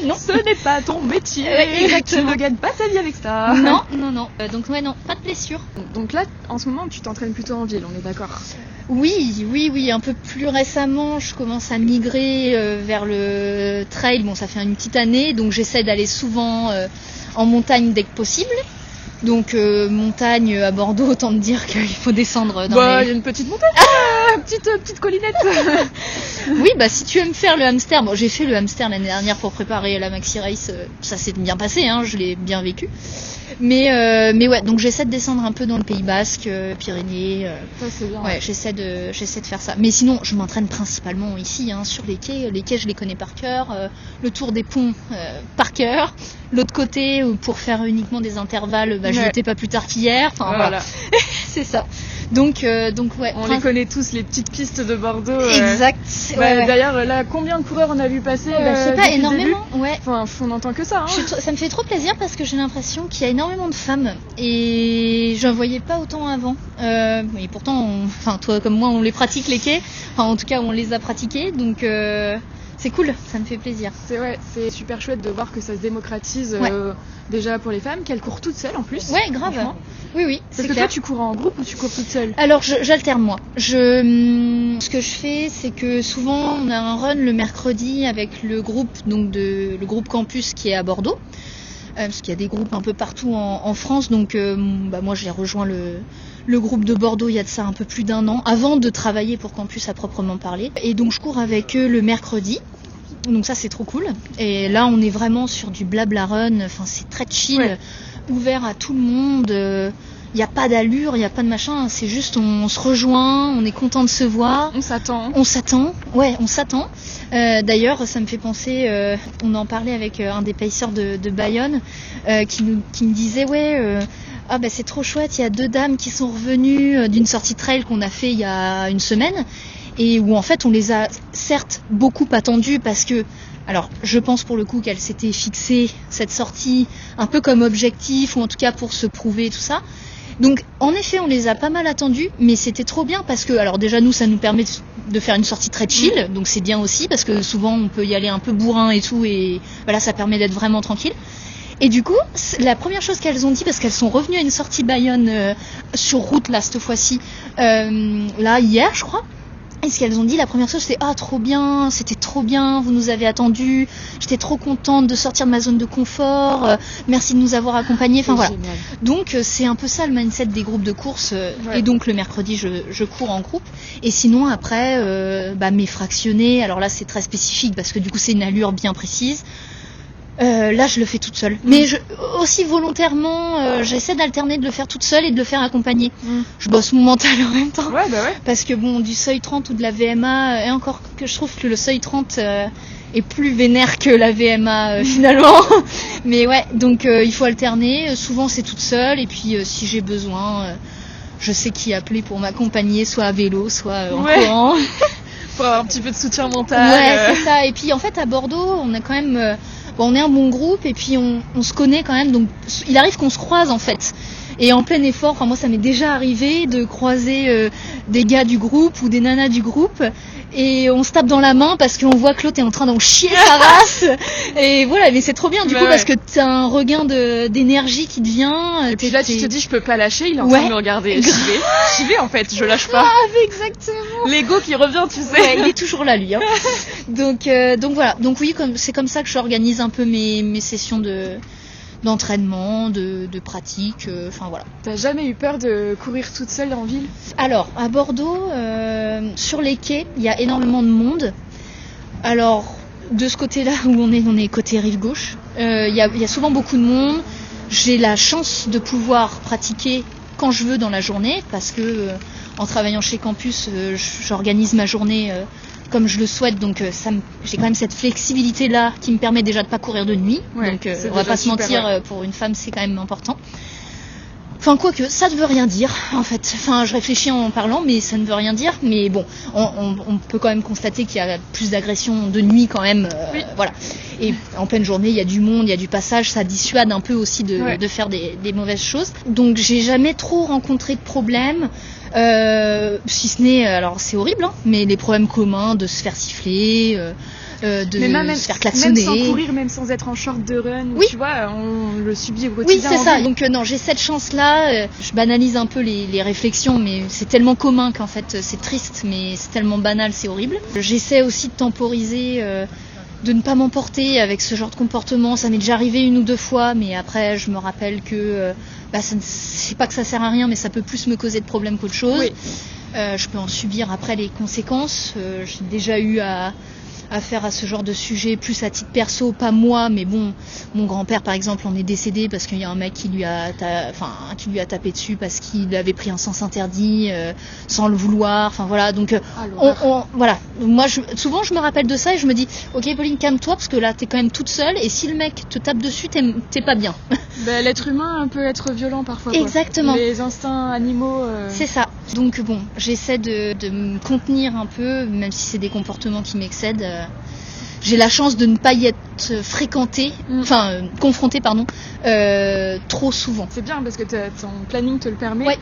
Speaker 1: Non, ce n'est pas ton métier,
Speaker 3: exactement.
Speaker 1: Tu ne gagnes pas ta vie avec ça.
Speaker 3: Non, donc non, pas de blessure.
Speaker 1: Donc là, en ce moment, tu t'entraînes plutôt en ville, on est d'accord?
Speaker 3: Oui, un peu plus récemment, je commence à migrer vers le trail. Bon, ça fait une petite année, donc j'essaie d'aller souvent en montagne dès que possible. Donc montagne à Bordeaux, autant te dire qu'il faut descendre dans
Speaker 1: il y a une petite montagne, petite collinette.
Speaker 3: Oui, si tu aimes faire le hamster, bon j'ai fait le hamster l'année dernière pour préparer la Maxi Race, ça s'est bien passé, hein, je l'ai bien vécu. Mais ouais, donc j'essaie de descendre un peu dans le Pays Basque, Pyrénées.
Speaker 1: Ça c'est bien.
Speaker 3: Ouais, j'essaie de faire ça. Mais sinon, je m'entraîne principalement ici, hein, sur les quais. Les quais, je les connais par cœur. Le tour des ponts, par cœur. L'autre côté, pour faire uniquement des intervalles, je l'étais pas plus tard qu'hier. Enfin voilà. C'est ça. Donc ouais.
Speaker 1: On les connaît tous, les petites pistes de Bordeaux.
Speaker 3: Exact.
Speaker 1: D'ailleurs, là, combien de coureurs on a vu passer?
Speaker 3: Je sais pas, énormément. Ouais.
Speaker 1: Enfin, on n'entend que ça. Hein.
Speaker 3: Ça me fait trop plaisir parce que j'ai l'impression qu'il y a énormément de femmes et je ne voyais pas autant avant. Et pourtant, toi comme moi, on les pratique les quais. Enfin, en tout cas, on les a pratiqués. Donc c'est cool, ça me fait plaisir.
Speaker 1: C'est super chouette de voir que ça se démocratise déjà pour les femmes, qu'elles courent toutes seules en plus.
Speaker 3: Ouais, grave. Oui,
Speaker 1: Parce que toi, tu cours en groupe ou tu cours toute seule?
Speaker 3: Alors, j'alterne moi. Ce que je fais, c'est que souvent, on a un run le mercredi avec le groupe, le groupe campus qui est à Bordeaux. Parce qu'il y a des groupes un peu partout en France. Donc, moi, j'ai rejoint le groupe de Bordeaux il y a de ça un peu plus d'1 an, avant de travailler pour campus à proprement parler. Et donc, je cours avec eux le mercredi. Donc ça c'est trop cool. Et là on est vraiment sur du blabla run, enfin c'est très chill, ouvert à tout le monde, il n'y a pas d'allure, il n'y a pas de machin, c'est juste on se rejoint, on est content de se voir.
Speaker 1: On s'attend.
Speaker 3: D'ailleurs ça me fait penser, on en parlait avec un des pacers de Bayonne qui me disait c'est trop chouette, il y a 2 dames qui sont revenues d'une sortie trail qu'on a fait il y a une semaine. Et où en fait on les a certes beaucoup attendues parce que, alors je pense pour le coup qu'elles s'étaient fixées cette sortie un peu comme objectif ou en tout cas pour se prouver tout ça. Donc en effet on les a pas mal attendues, mais c'était trop bien parce que, alors déjà nous ça nous permet de faire une sortie très chill, donc c'est bien aussi parce que souvent on peut y aller un peu bourrin et tout et voilà, ça permet d'être vraiment tranquille. Et du coup, la première chose qu'elles ont dit, parce qu'elles sont revenues à une sortie Bayonne sur route là cette fois-ci, là hier je crois. Et ce qu'elles ont dit, la première chose, c'était trop bien, c'était trop bien, vous nous avez attendus, j'étais trop contente de sortir de ma zone de confort, merci de nous avoir accompagnés. Enfin voilà.
Speaker 1: Génial.
Speaker 3: Donc c'est un peu ça le mindset des groupes de course. Et donc le mercredi, je cours en groupe. Et sinon après, mes fractionnés, alors là c'est très spécifique parce que du coup c'est une allure bien précise. Là je le fais toute seule, mais aussi volontairement j'essaie d'alterner de le faire toute seule et de le faire accompagner. Je bosse mon mental en même temps, parce que du seuil 30 ou de la VMA, et encore que je trouve que le seuil 30 est plus vénère que la VMA finalement. Mais ouais, donc il faut alterner, souvent c'est toute seule, et puis si j'ai besoin, je sais qui appeler pour m'accompagner, soit à vélo, soit en courant.
Speaker 1: Pour avoir un petit peu de soutien mental.
Speaker 3: Ouais, c'est ça. Et puis en fait à Bordeaux on a quand même bon, on est un bon groupe et puis on se connaît quand même, donc il arrive qu'on se croise en fait. Et en plein effort, enfin moi ça m'est déjà arrivé de croiser des gars du groupe ou des nanas du groupe et on se tape dans la main parce qu'on voit que l'autre est en train d'en chier sa race. Et voilà, mais c'est trop bien du coup parce que t'as un regain d'énergie qui te vient.
Speaker 1: Et puis là tu te dis je peux pas lâcher, il est en train de me regarder. J'y vais en fait, je lâche pas.
Speaker 3: Exactement.
Speaker 1: L'ego qui revient, tu sais.
Speaker 3: Ouais, il est toujours là lui. Hein. Donc voilà, donc oui, c'est comme ça que j'organise un peu mes sessions d'entraînement, de pratique, enfin voilà.
Speaker 1: T'as jamais eu peur de courir toute seule en ville ?
Speaker 3: Alors, à Bordeaux, sur les quais, il y a énormément de monde. Alors, de ce côté-là où on est côté rive gauche, il y a souvent beaucoup de monde. J'ai la chance de pouvoir pratiquer quand je veux dans la journée, parce que en travaillant chez Campus, j'organise ma journée comme je le souhaite, donc j'ai quand même cette flexibilité là qui me permet déjà de pas courir de nuit, donc on va pas se mentir, pour une femme c'est quand même important. Enfin quoique ça ne veut rien dire en fait, enfin je réfléchis en parlant mais ça ne veut rien dire, mais bon on peut quand même constater qu'il y a plus d'agressions de nuit quand même, voilà, et en pleine journée il y a du monde, il y a du passage, ça dissuade un peu aussi de faire des mauvaises choses, donc j'ai jamais trop rencontré de problèmes. Si ce n'est, alors c'est horrible, hein, mais les problèmes communs de se faire siffler, de se faire klaxonner.
Speaker 1: Même sans courir, même sans être en short de run, tu vois, on le subit au quotidien.
Speaker 3: Oui, c'est ça. Donc non, j'ai cette chance-là. Je banalise un peu les réflexions, mais c'est tellement commun qu'en fait c'est triste, mais c'est tellement banal, c'est horrible. J'essaie aussi de temporiser. De ne pas m'emporter avec ce genre de comportement, ça m'est déjà arrivé 1 ou 2 fois, mais après je me rappelle que c'est pas que ça sert à rien, mais ça peut plus me causer de problèmes qu'autre chose. Oui. Je peux en subir après les conséquences. J'ai déjà eu à faire à ce genre de sujet, plus à titre perso, pas moi, mais bon, mon grand-père par exemple en est décédé parce qu'il y a un mec qui lui a tapé dessus parce qu'il avait pris un sens interdit sans le vouloir, enfin voilà, donc voilà, moi souvent je me rappelle de ça et je me dis ok Pauline, calme-toi parce que là t'es quand même toute seule et si le mec te tape dessus t'es pas bien.
Speaker 1: L'être humain peut être violent parfois.
Speaker 3: Exactement.
Speaker 1: Quoi. Les instincts animaux.
Speaker 3: C'est ça. Donc bon, j'essaie de me contenir un peu, même si c'est des comportements qui m'excèdent. J'ai la chance de ne pas y être confrontée trop souvent.
Speaker 1: C'est bien parce que ton planning te le permet.
Speaker 3: Ouais.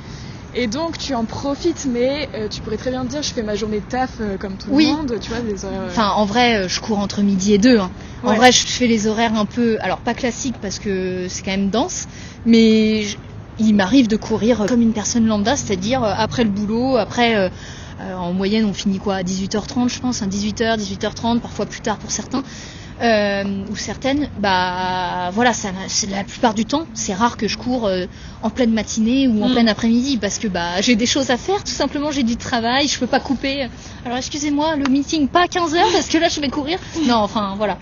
Speaker 1: Et donc tu en profites, mais tu pourrais très bien te dire je fais ma journée de taf comme tout le monde, tu vois, des horaires.
Speaker 3: Enfin en vrai je cours entre midi et 2. Hein. Ouais. En vrai je fais les horaires un peu, alors pas classiques parce que c'est quand même dense, mais il m'arrive de courir comme une personne lambda, c'est-à-dire après le boulot, après en moyenne on finit quoi à 18h30 je pense, 18h, 18h30, parfois plus tard pour certains. Ou certaines, voilà, c'est la plupart du temps, c'est rare que je cours en pleine matinée ou en plein après-midi parce que j'ai des choses à faire, tout simplement, j'ai du travail, je peux pas couper. Alors excusez-moi, le meeting pas à 15h parce que là je vais courir. Non, enfin voilà,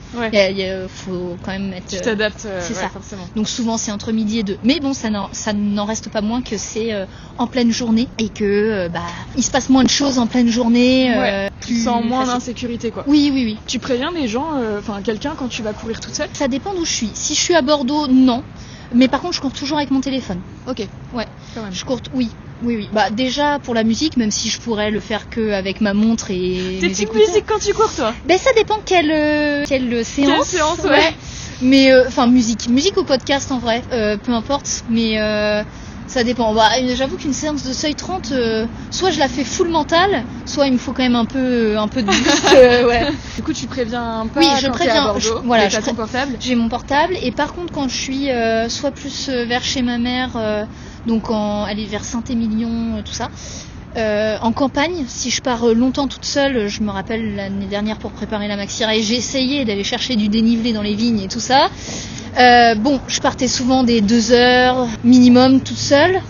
Speaker 3: faut quand même être.
Speaker 1: Tu t'adaptes,
Speaker 3: c'est ça.
Speaker 1: Forcément.
Speaker 3: Donc souvent c'est entre midi et 2. Mais bon, ça n'en reste pas moins que c'est en pleine journée et que il se passe moins de choses en pleine journée.
Speaker 1: Tu sens moins d'insécurité quoi.
Speaker 3: Oui.
Speaker 1: Tu préviens les gens, quelqu'un quand tu vas courir toute seule ?
Speaker 3: Ça dépend d'où je suis. Si je suis à Bordeaux, non. Mais par contre, je cours toujours avec mon téléphone.
Speaker 1: Ok.
Speaker 3: Ouais.
Speaker 1: Quand même.
Speaker 3: Je cours. Oui. Déjà pour la musique, même si je pourrais le faire que avec ma montre et.
Speaker 1: T'es type musique quand tu cours, toi ?
Speaker 3: Ça dépend quelle séance.
Speaker 1: Quelle séance, ouais.
Speaker 3: Mais musique ou podcast en vrai, peu importe. Mais ça dépend. J'avoue qu'une séance de seuil 30, soit je la fais full mental, soit il me faut quand même un peu de boost. Ouais.
Speaker 1: Du coup, tu préviens pas.
Speaker 3: Oui, je préviens.
Speaker 1: Voilà, j'ai ton portable.
Speaker 3: J'ai mon portable. Et par contre, quand je suis soit plus vers chez ma mère, donc aller vers Saint-Émilion, tout ça. En campagne, si je pars longtemps toute seule, je me rappelle l'année dernière pour préparer la Maxi Race, j'ai essayé d'aller chercher du dénivelé dans les vignes et tout ça. Je partais souvent des 2 heures minimum toute seule.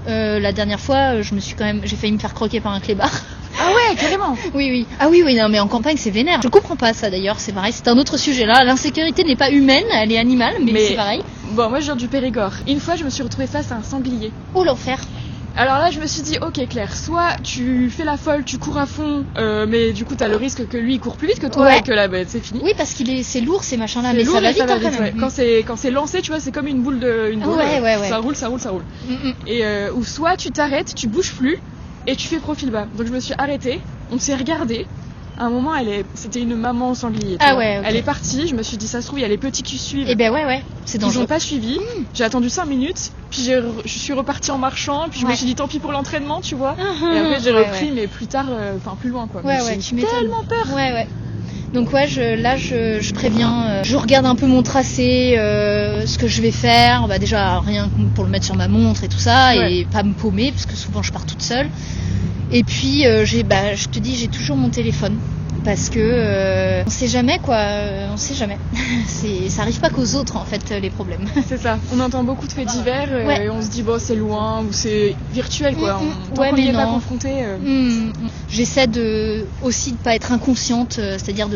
Speaker 3: La dernière fois, j'ai failli me faire croquer par un clébard.
Speaker 1: Ah ouais, carrément.
Speaker 3: Oui. Ah oui, non, mais en campagne c'est vénère. Je comprends pas ça d'ailleurs, c'est pareil, c'est un autre sujet là. L'insécurité n'est pas humaine, elle est animale, mais c'est pareil.
Speaker 1: Bon, moi je viens du Périgord. Une fois, je me suis retrouvée face à un sanglier.
Speaker 3: Oh l'enfer.
Speaker 1: Alors là, je me suis dit, ok Claire, soit tu fais la folle, tu cours à fond, mais du coup t'as le risque que lui il court plus vite que toi et que là c'est fini.
Speaker 3: Oui, parce c'est lourd ces machins-là, mais ça va vite quand même.
Speaker 1: Ouais. Quand c'est lancé, tu vois, c'est comme une boule.
Speaker 3: Ouais.
Speaker 1: Ça roule. Et ou soit tu t'arrêtes, tu bouges plus et tu fais profil bas. Donc je me suis arrêtée, on s'est regardé. À un moment, c'était une maman au sanglier.
Speaker 3: Ah ouais, ok.
Speaker 1: Elle est partie, je me suis dit, ça se trouve, il y a les petits qui suivent.
Speaker 3: Et ben ouais, c'est dangereux.
Speaker 1: Ils n'ont pas suivi, j'ai attendu 5 minutes, puis je suis repartie en marchant, puis je me suis dit, tant pis pour l'entraînement, tu vois. Et après, j'ai repris, mais plus tard, plus loin, quoi.
Speaker 3: Ouais, tu m'étonnes.
Speaker 1: Tellement peur.
Speaker 3: Ouais. Donc je préviens, je regarde un peu mon tracé, ce que je vais faire, déjà rien pour le mettre sur ma montre et tout ça, et pas me paumer, parce que souvent je pars toute seule. Et puis je te dis, j'ai toujours mon téléphone. Parce que on sait jamais on sait jamais. Ça arrive pas qu'aux autres en fait les problèmes.
Speaker 1: C'est ça. On entend beaucoup de faits divers et on se dit c'est loin ou c'est virtuel quoi. Tant qu'on n'y est pas confronté.
Speaker 3: J'essaie aussi de pas être inconsciente, c'est-à-dire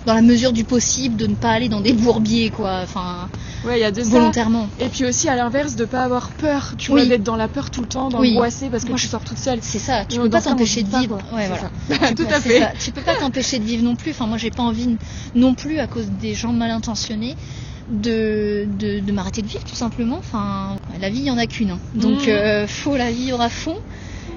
Speaker 3: dans la mesure du possible de ne pas aller dans des bourbiers quoi. Enfin.
Speaker 1: Ouais, il y a de ça.
Speaker 3: Volontairement.
Speaker 1: Et puis aussi à l'inverse de pas avoir peur, tu vois, d'être dans la peur tout le temps, d'angoisser parce que tu sors toute seule.
Speaker 3: C'est ça. Tu peux pas t'empêcher de vivre.
Speaker 1: Ouais, voilà. Tout à fait.
Speaker 3: Tu peux pas t'empêcher de vivre non plus. Enfin, moi, j'ai pas envie non plus, à cause des gens mal intentionnés, de m'arrêter de vivre, tout simplement. Enfin, la vie, il y en a qu'une. Hein. Donc, faut la vivre à fond.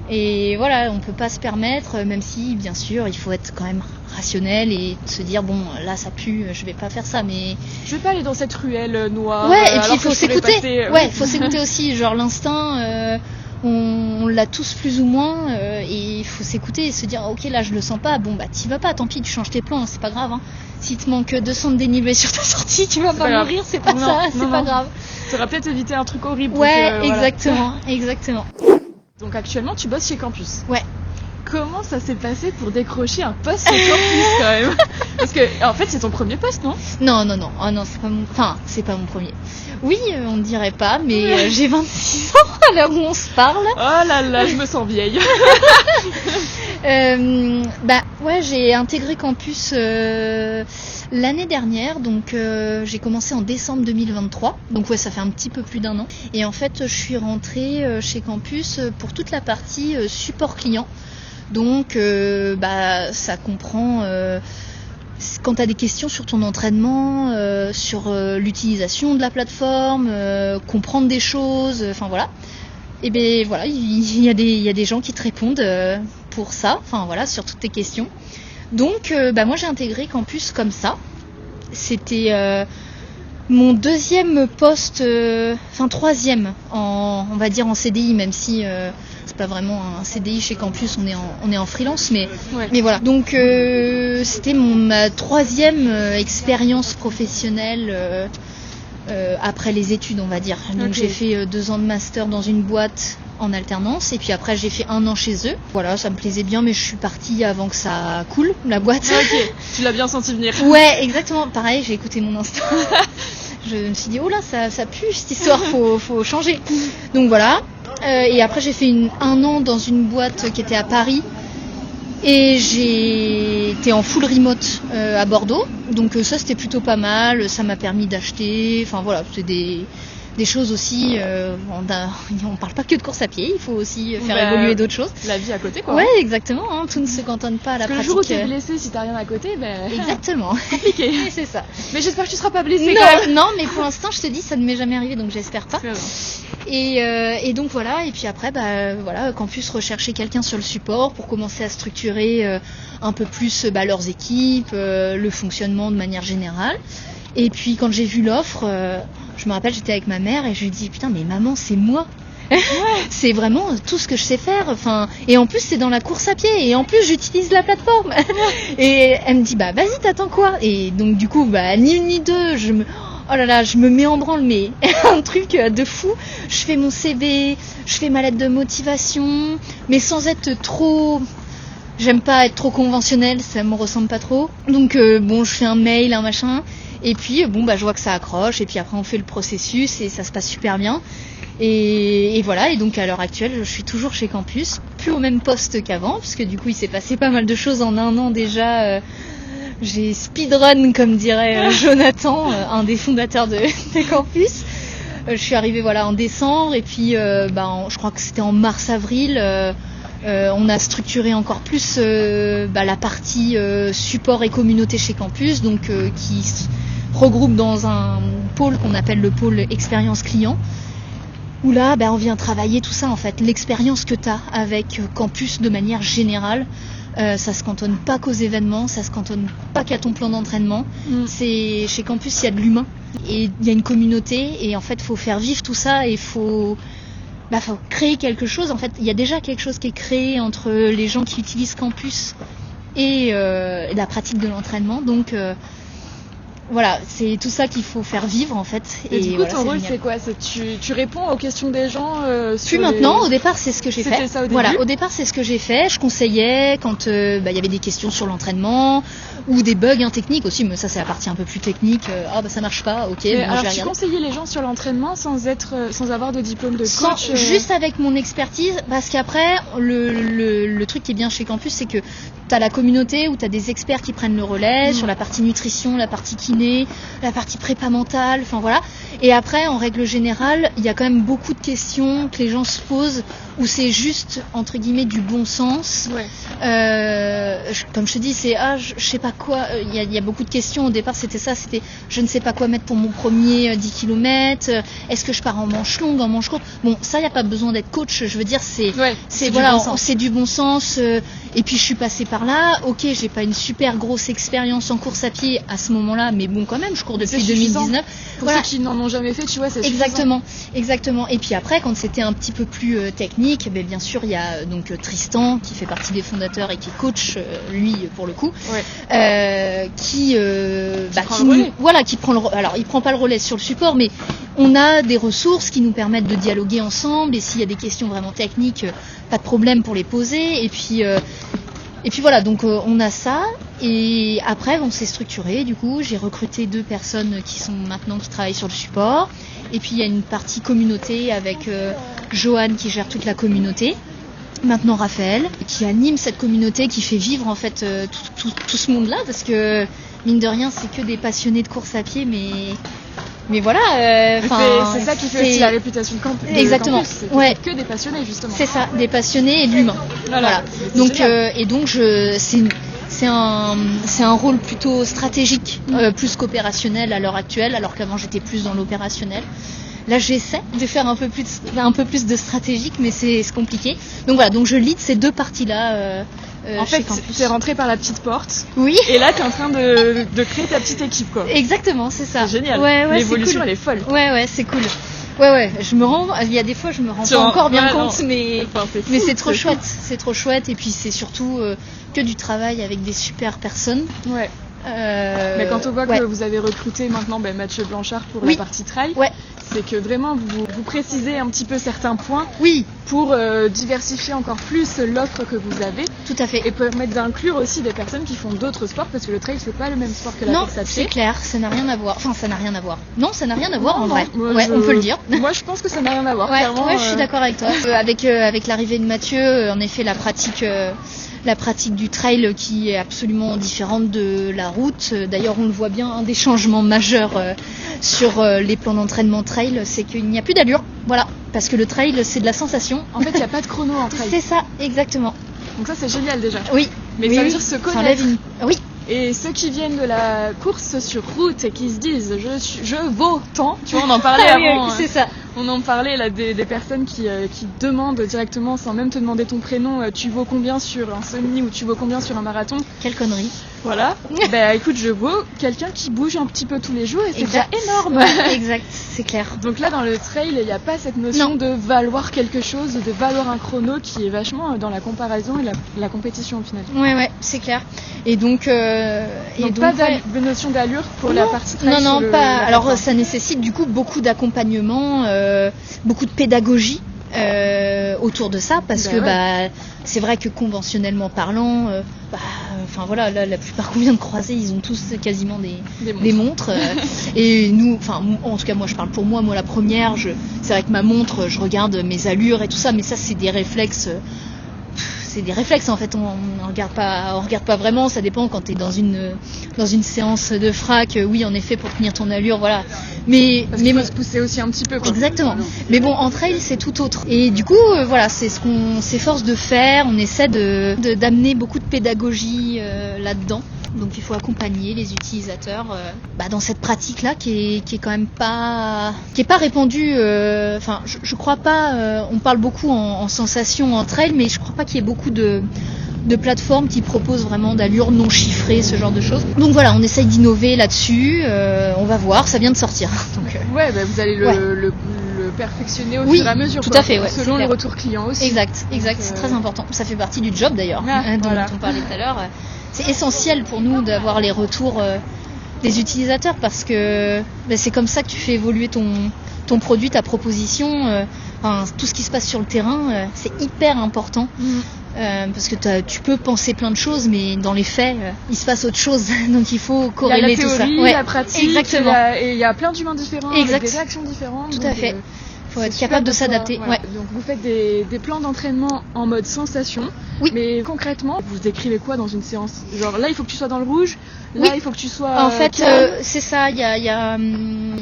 Speaker 3: Et voilà, on peut pas se permettre, même si, bien sûr, il faut être quand même rationnel et se dire, bon, là, ça pue, je vais pas faire ça, mais...
Speaker 1: Je vais pas aller dans cette ruelle noire.
Speaker 3: Ouais, et puis il faut s'écouter. Il faut s'écouter aussi. Genre, l'instinct... on l'a tous plus ou moins et il faut s'écouter et se dire ok là je le sens pas, bon t'y vas pas, tant pis, tu changes tes plans, c'est pas grave hein. Si te manque 200 de dénivelé sur ta sortie, tu vas pas mourir, c'est pas pas grave.
Speaker 1: Ça va peut-être éviter un truc horrible.
Speaker 3: Ouais, exactement.
Speaker 1: Donc actuellement tu bosses chez Campus.
Speaker 3: Ouais.
Speaker 1: Comment ça s'est passé pour décrocher un poste chez Campus quand même? Parce que en fait c'est ton premier poste, non?
Speaker 3: Non, c'est pas mon premier. Oui, on ne dirait pas, mais j'ai 26 ans à l'heure où on se parle.
Speaker 1: Oh là là, je me sens vieille.
Speaker 3: J'ai intégré Campus l'année dernière, donc j'ai commencé en décembre 2023, donc ça fait un petit peu plus d'1 an. Et en fait, je suis rentrée chez Campus pour toute la partie support client. Donc ça comprend... quand tu as des questions sur ton entraînement, sur l'utilisation de la plateforme, comprendre des choses, enfin voilà. Et bien voilà, il y a des gens qui te répondent pour ça, enfin voilà, sur toutes tes questions. Donc moi j'ai intégré Campus comme ça. C'était mon deuxième poste, troisième on va dire en CDI, même si c'est pas vraiment un CDI chez Campus, on est en freelance, mais voilà. Donc c'était ma troisième expérience professionnelle après les études, on va dire. Donc j'ai fait 2 ans de master dans une boîte en alternance et puis après j'ai fait 1 an chez eux. Voilà, ça me plaisait bien, mais je suis partie avant que ça coule, la boîte.
Speaker 1: Ok, tu l'as bien senti venir.
Speaker 3: Ouais, exactement. Pareil, j'ai écouté mon instinct. Je me suis dit, oh là, ça pue cette histoire, faut changer. Donc voilà. Et après j'ai fait 1 an dans une boîte qui était à Paris. Et j'ai été en full remote à Bordeaux. Donc ça c'était plutôt pas mal. Ça m'a permis d'acheter. Enfin voilà, c'est des choses aussi. On parle pas que de course à pied, il faut aussi faire évoluer d'autres choses.
Speaker 1: La vie à côté quoi.
Speaker 3: Ouais, exactement. Hein, tout ne se cantonne pas à la pratique.
Speaker 1: Le jour où t'es blessé, si t'as rien à côté,
Speaker 3: exactement.
Speaker 1: Compliqué.
Speaker 3: C'est ça.
Speaker 1: Mais j'espère que tu seras pas blessé.
Speaker 3: Non, mais pour l'instant je te dis ça ne m'est jamais arrivé, donc j'espère pas. Et donc voilà, et puis après Campus recherchait quelqu'un sur le support pour commencer à structurer un peu plus leurs équipes, le fonctionnement de manière générale. Et puis quand j'ai vu l'offre, je me rappelle, j'étais avec ma mère et je lui ai dit putain mais maman c'est moi. C'est vraiment tout ce que je sais faire. Enfin, et en plus c'est dans la course à pied et en plus j'utilise la plateforme. Et elle me dit vas-y t'attends quoi. Et donc du coup ni une ni deux, je me mets en branle, mais un truc de fou. Je fais mon CV, je fais ma lettre de motivation, mais sans être trop... J'aime pas être trop conventionnelle, ça me ressemble pas trop. Donc je fais un mail, un machin, et puis je vois que ça accroche, et puis après on fait le processus, et ça se passe super bien. Et voilà, et donc à l'heure actuelle, je suis toujours chez Campus, plus au même poste qu'avant, parce que du coup il s'est passé pas mal de choses en 1 an déjà... J'ai speedrun, comme dirait Jonathan, un des fondateurs de Campus. Je suis arrivée en décembre et puis je crois que c'était en mars-avril. On a structuré encore plus la partie support et communauté chez Campus, donc qui se regroupe dans un pôle qu'on appelle le pôle expérience client. Où là, on vient travailler tout ça en fait, l'expérience que tu as avec Campus de manière générale. Ça se cantonne pas qu'aux événements, ça se cantonne pas qu'à ton plan d'entraînement. C'est chez Campus, il y a de l'humain et il y a une communauté et en fait, faut faire vivre tout ça et faut créer quelque chose. En fait, il y a déjà quelque chose qui est créé entre les gens qui utilisent Campus et la pratique de l'entraînement. Donc voilà, c'est tout ça qu'il faut faire vivre en fait.
Speaker 1: Et du coup,
Speaker 3: voilà,
Speaker 1: ton rôle,
Speaker 3: génial.
Speaker 1: c'est quoi? Tu réponds aux questions des gens
Speaker 3: Plus maintenant, au départ, c'est ce que j'ai fait.
Speaker 1: C'était ça au début.
Speaker 3: Voilà, au départ, c'est ce que j'ai fait. Je conseillais quand il y avait des questions sur l'entraînement ou des bugs techniques aussi, mais ça, c'est la partie un peu plus technique. Ça marche pas, ok.
Speaker 1: Mais
Speaker 3: bon,
Speaker 1: alors,
Speaker 3: je vais
Speaker 1: tu
Speaker 3: regarder.
Speaker 1: conseillais les gens sur l'entraînement sans avoir de diplôme de coach
Speaker 3: Juste avec mon expertise, parce qu'après, le truc qui est bien chez Campus, c'est que tu as la communauté où tu as des experts qui prennent le relais sur la partie nutrition, la partie kiné, la partie prépa mentale, enfin voilà. Et après, en règle générale, il y a quand même beaucoup de questions que les gens se posent où c'est juste, entre guillemets, du bon sens.
Speaker 1: Ouais.
Speaker 3: Comme je te dis, c'est je sais pas quoi. Il y a beaucoup de questions. Au départ, c'était je ne sais pas quoi mettre pour mon premier 10 km. Est-ce que je pars en manche longue, en manche courte? Bon, ça, il n'y a pas besoin d'être coach. Je veux dire, c'est voilà, c'est du bon sens. Et puis, je suis passée par là. Ok, j'ai pas une super grosse expérience en course à pied à ce moment-là, mais bon, quand même, je cours depuis 2019.
Speaker 1: Pour ceux qui n'en ont jamais fait, tu vois, c'est
Speaker 3: Exactement. Et puis après, quand c'était un petit peu plus technique, bien sûr, il y a donc Tristan qui fait partie des fondateurs et qui est coach, lui pour le coup, qui prend le relais. Alors, il prend pas le relais sur le support, mais on a des ressources qui nous permettent de dialoguer ensemble. Et s'il y a des questions vraiment techniques, pas de problème pour les poser. Et puis voilà, donc on a ça. Et après, on s'est structuré. Du coup, j'ai recruté 2 personnes qui travaillent sur le support. Et puis il y a une partie communauté avec Johan qui gère toute la communauté. Maintenant Raphaël qui anime cette communauté, qui fait vivre en fait tout ce monde-là, parce que mine de rien, c'est que des passionnés de course à pied, mais voilà.
Speaker 1: C'est ça qui fait aussi la réputation de Campus.
Speaker 3: Exactement.
Speaker 1: C'est que des passionnés justement.
Speaker 3: C'est ça, des passionnés et de l'humain. Voilà. Donc c'est un rôle plutôt stratégique, plus qu'opérationnel à l'heure actuelle, alors qu'avant j'étais plus dans l'opérationnel. Là, j'essaie de faire un peu plus de stratégique, mais c'est compliqué. Donc voilà, donc je lead ces 2 parties-là.
Speaker 1: En fait, t'es rentré par la petite porte.
Speaker 3: Oui.
Speaker 1: Et là, t'es en train de créer ta petite équipe, quoi.
Speaker 3: Exactement, c'est ça.
Speaker 1: C'est génial. L'évolution, elle est folle.
Speaker 3: Ouais, c'est cool. Ouais, il y a des fois, je me rends pas encore bien compte, mais c'est trop chouette. C'est trop chouette, et puis c'est surtout que du travail avec des super personnes. Ouais.
Speaker 1: Mais quand on voit que vous avez recruté maintenant Mathieu Blanchard pour la partie trail, c'est que vraiment vous précisez un petit peu certains points pour diversifier encore plus l'offre que vous avez.
Speaker 3: Tout à fait.
Speaker 1: Et permettre d'inclure aussi des personnes qui font d'autres sports, parce que le trail c'est pas le même sport que la course à pied.
Speaker 3: C'est clair, ça n'a rien à voir. Enfin, ça n'a rien à voir. Non, ça n'a rien à voir en vrai. On peut le dire.
Speaker 1: Moi je pense que ça n'a rien à voir. Clairement,
Speaker 3: je suis d'accord avec toi. Avec l'arrivée de Mathieu, en effet, la pratique du trail qui est absolument différente de la route. D'ailleurs, on le voit bien, un des changements majeurs sur les plans d'entraînement trail, c'est qu'il n'y a plus d'allure. Voilà, parce que le trail, c'est de la sensation.
Speaker 1: En fait, il n'y a pas de chrono en trail.
Speaker 3: C'est ça, exactement.
Speaker 1: Donc ça, c'est génial déjà.
Speaker 3: Oui.
Speaker 1: Mais ça veut dire se connaître.
Speaker 3: Oui.
Speaker 1: Et ceux qui viennent de la course sur route et qui se disent je vaux tant, tu vois, on en parlait avant.
Speaker 3: Oui, c'est ça.
Speaker 1: On en parlait là des personnes qui demandent directement sans même te demander ton prénom, tu vaux combien sur un semi ou tu vaux combien sur un marathon.
Speaker 3: Quelle connerie.
Speaker 1: Voilà. Écoute, je vaux quelqu'un qui bouge un petit peu tous les jours et c'est déjà énorme.
Speaker 3: Exact, c'est clair.
Speaker 1: Donc là dans le trail, il n'y a pas cette notion de valoir quelque chose, de valoir un chrono qui est vachement dans la comparaison et la compétition au final.
Speaker 3: Ouais, c'est clair. Et donc
Speaker 1: pas de notion d'allure pour la partie trail.
Speaker 3: Non, pas. Alors ça nécessite du coup beaucoup d'accompagnement, beaucoup de pédagogie autour de ça, parce que c'est vrai que conventionnellement parlant, la plupart qu'on vient de croiser, ils ont tous quasiment des montres. Et nous, en tout cas moi je parle pour moi la première, c'est vrai que ma montre, je regarde mes allures et tout ça, mais ça c'est des réflexes. En fait, on regarde pas vraiment, ça dépend quand t'es dans une séance de frac, oui en effet pour tenir ton allure, voilà. Mais
Speaker 1: faut se pousser aussi un petit peu, quoi.
Speaker 3: Exactement. Mais bon, en trail c'est tout autre. Et du coup c'est ce qu'on s'efforce de faire, on essaie d'amener beaucoup de pédagogie là-dedans. Donc il faut accompagner les utilisateurs dans cette pratique là qui est quand même pas répandue. Je crois pas. On parle beaucoup en sensation en trail, mais je crois pas qu'il y ait beaucoup de de plateformes qui proposent vraiment d'allures non chiffrées, ce genre de choses. Donc voilà, on essaye d'innover là-dessus, on va voir, ça vient de sortir. Donc,
Speaker 1: ouais, bah, vous allez le perfectionner au fur et à mesure.
Speaker 3: Tout à fait,
Speaker 1: selon les retours clients aussi.
Speaker 3: Exact, c'est très important. Ça fait partie du job d'ailleurs, dont on parlait tout à l'heure. C'est essentiel pour nous d'avoir les retours des utilisateurs parce que c'est comme ça que tu fais évoluer ton produit, ta proposition, tout ce qui se passe sur le terrain, c'est hyper important. Parce que tu peux penser plein de choses, mais dans les faits, il se passe autre chose. Donc il faut corréler tout ça.
Speaker 1: Il y a la théorie, la pratique,
Speaker 3: exactement.
Speaker 1: Et il y a plein d'humains différents, avec des réactions différentes.
Speaker 3: Tout à fait. Il faut être capable de s'adapter.
Speaker 1: Ouais. Donc vous faites des plans d'entraînement en mode sensation.
Speaker 3: Oui.
Speaker 1: Mais concrètement, vous décrivez quoi dans une séance? Genre là, il faut que tu sois dans le rouge. Là, il faut que tu sois.
Speaker 3: En fait, c'est ça. Il y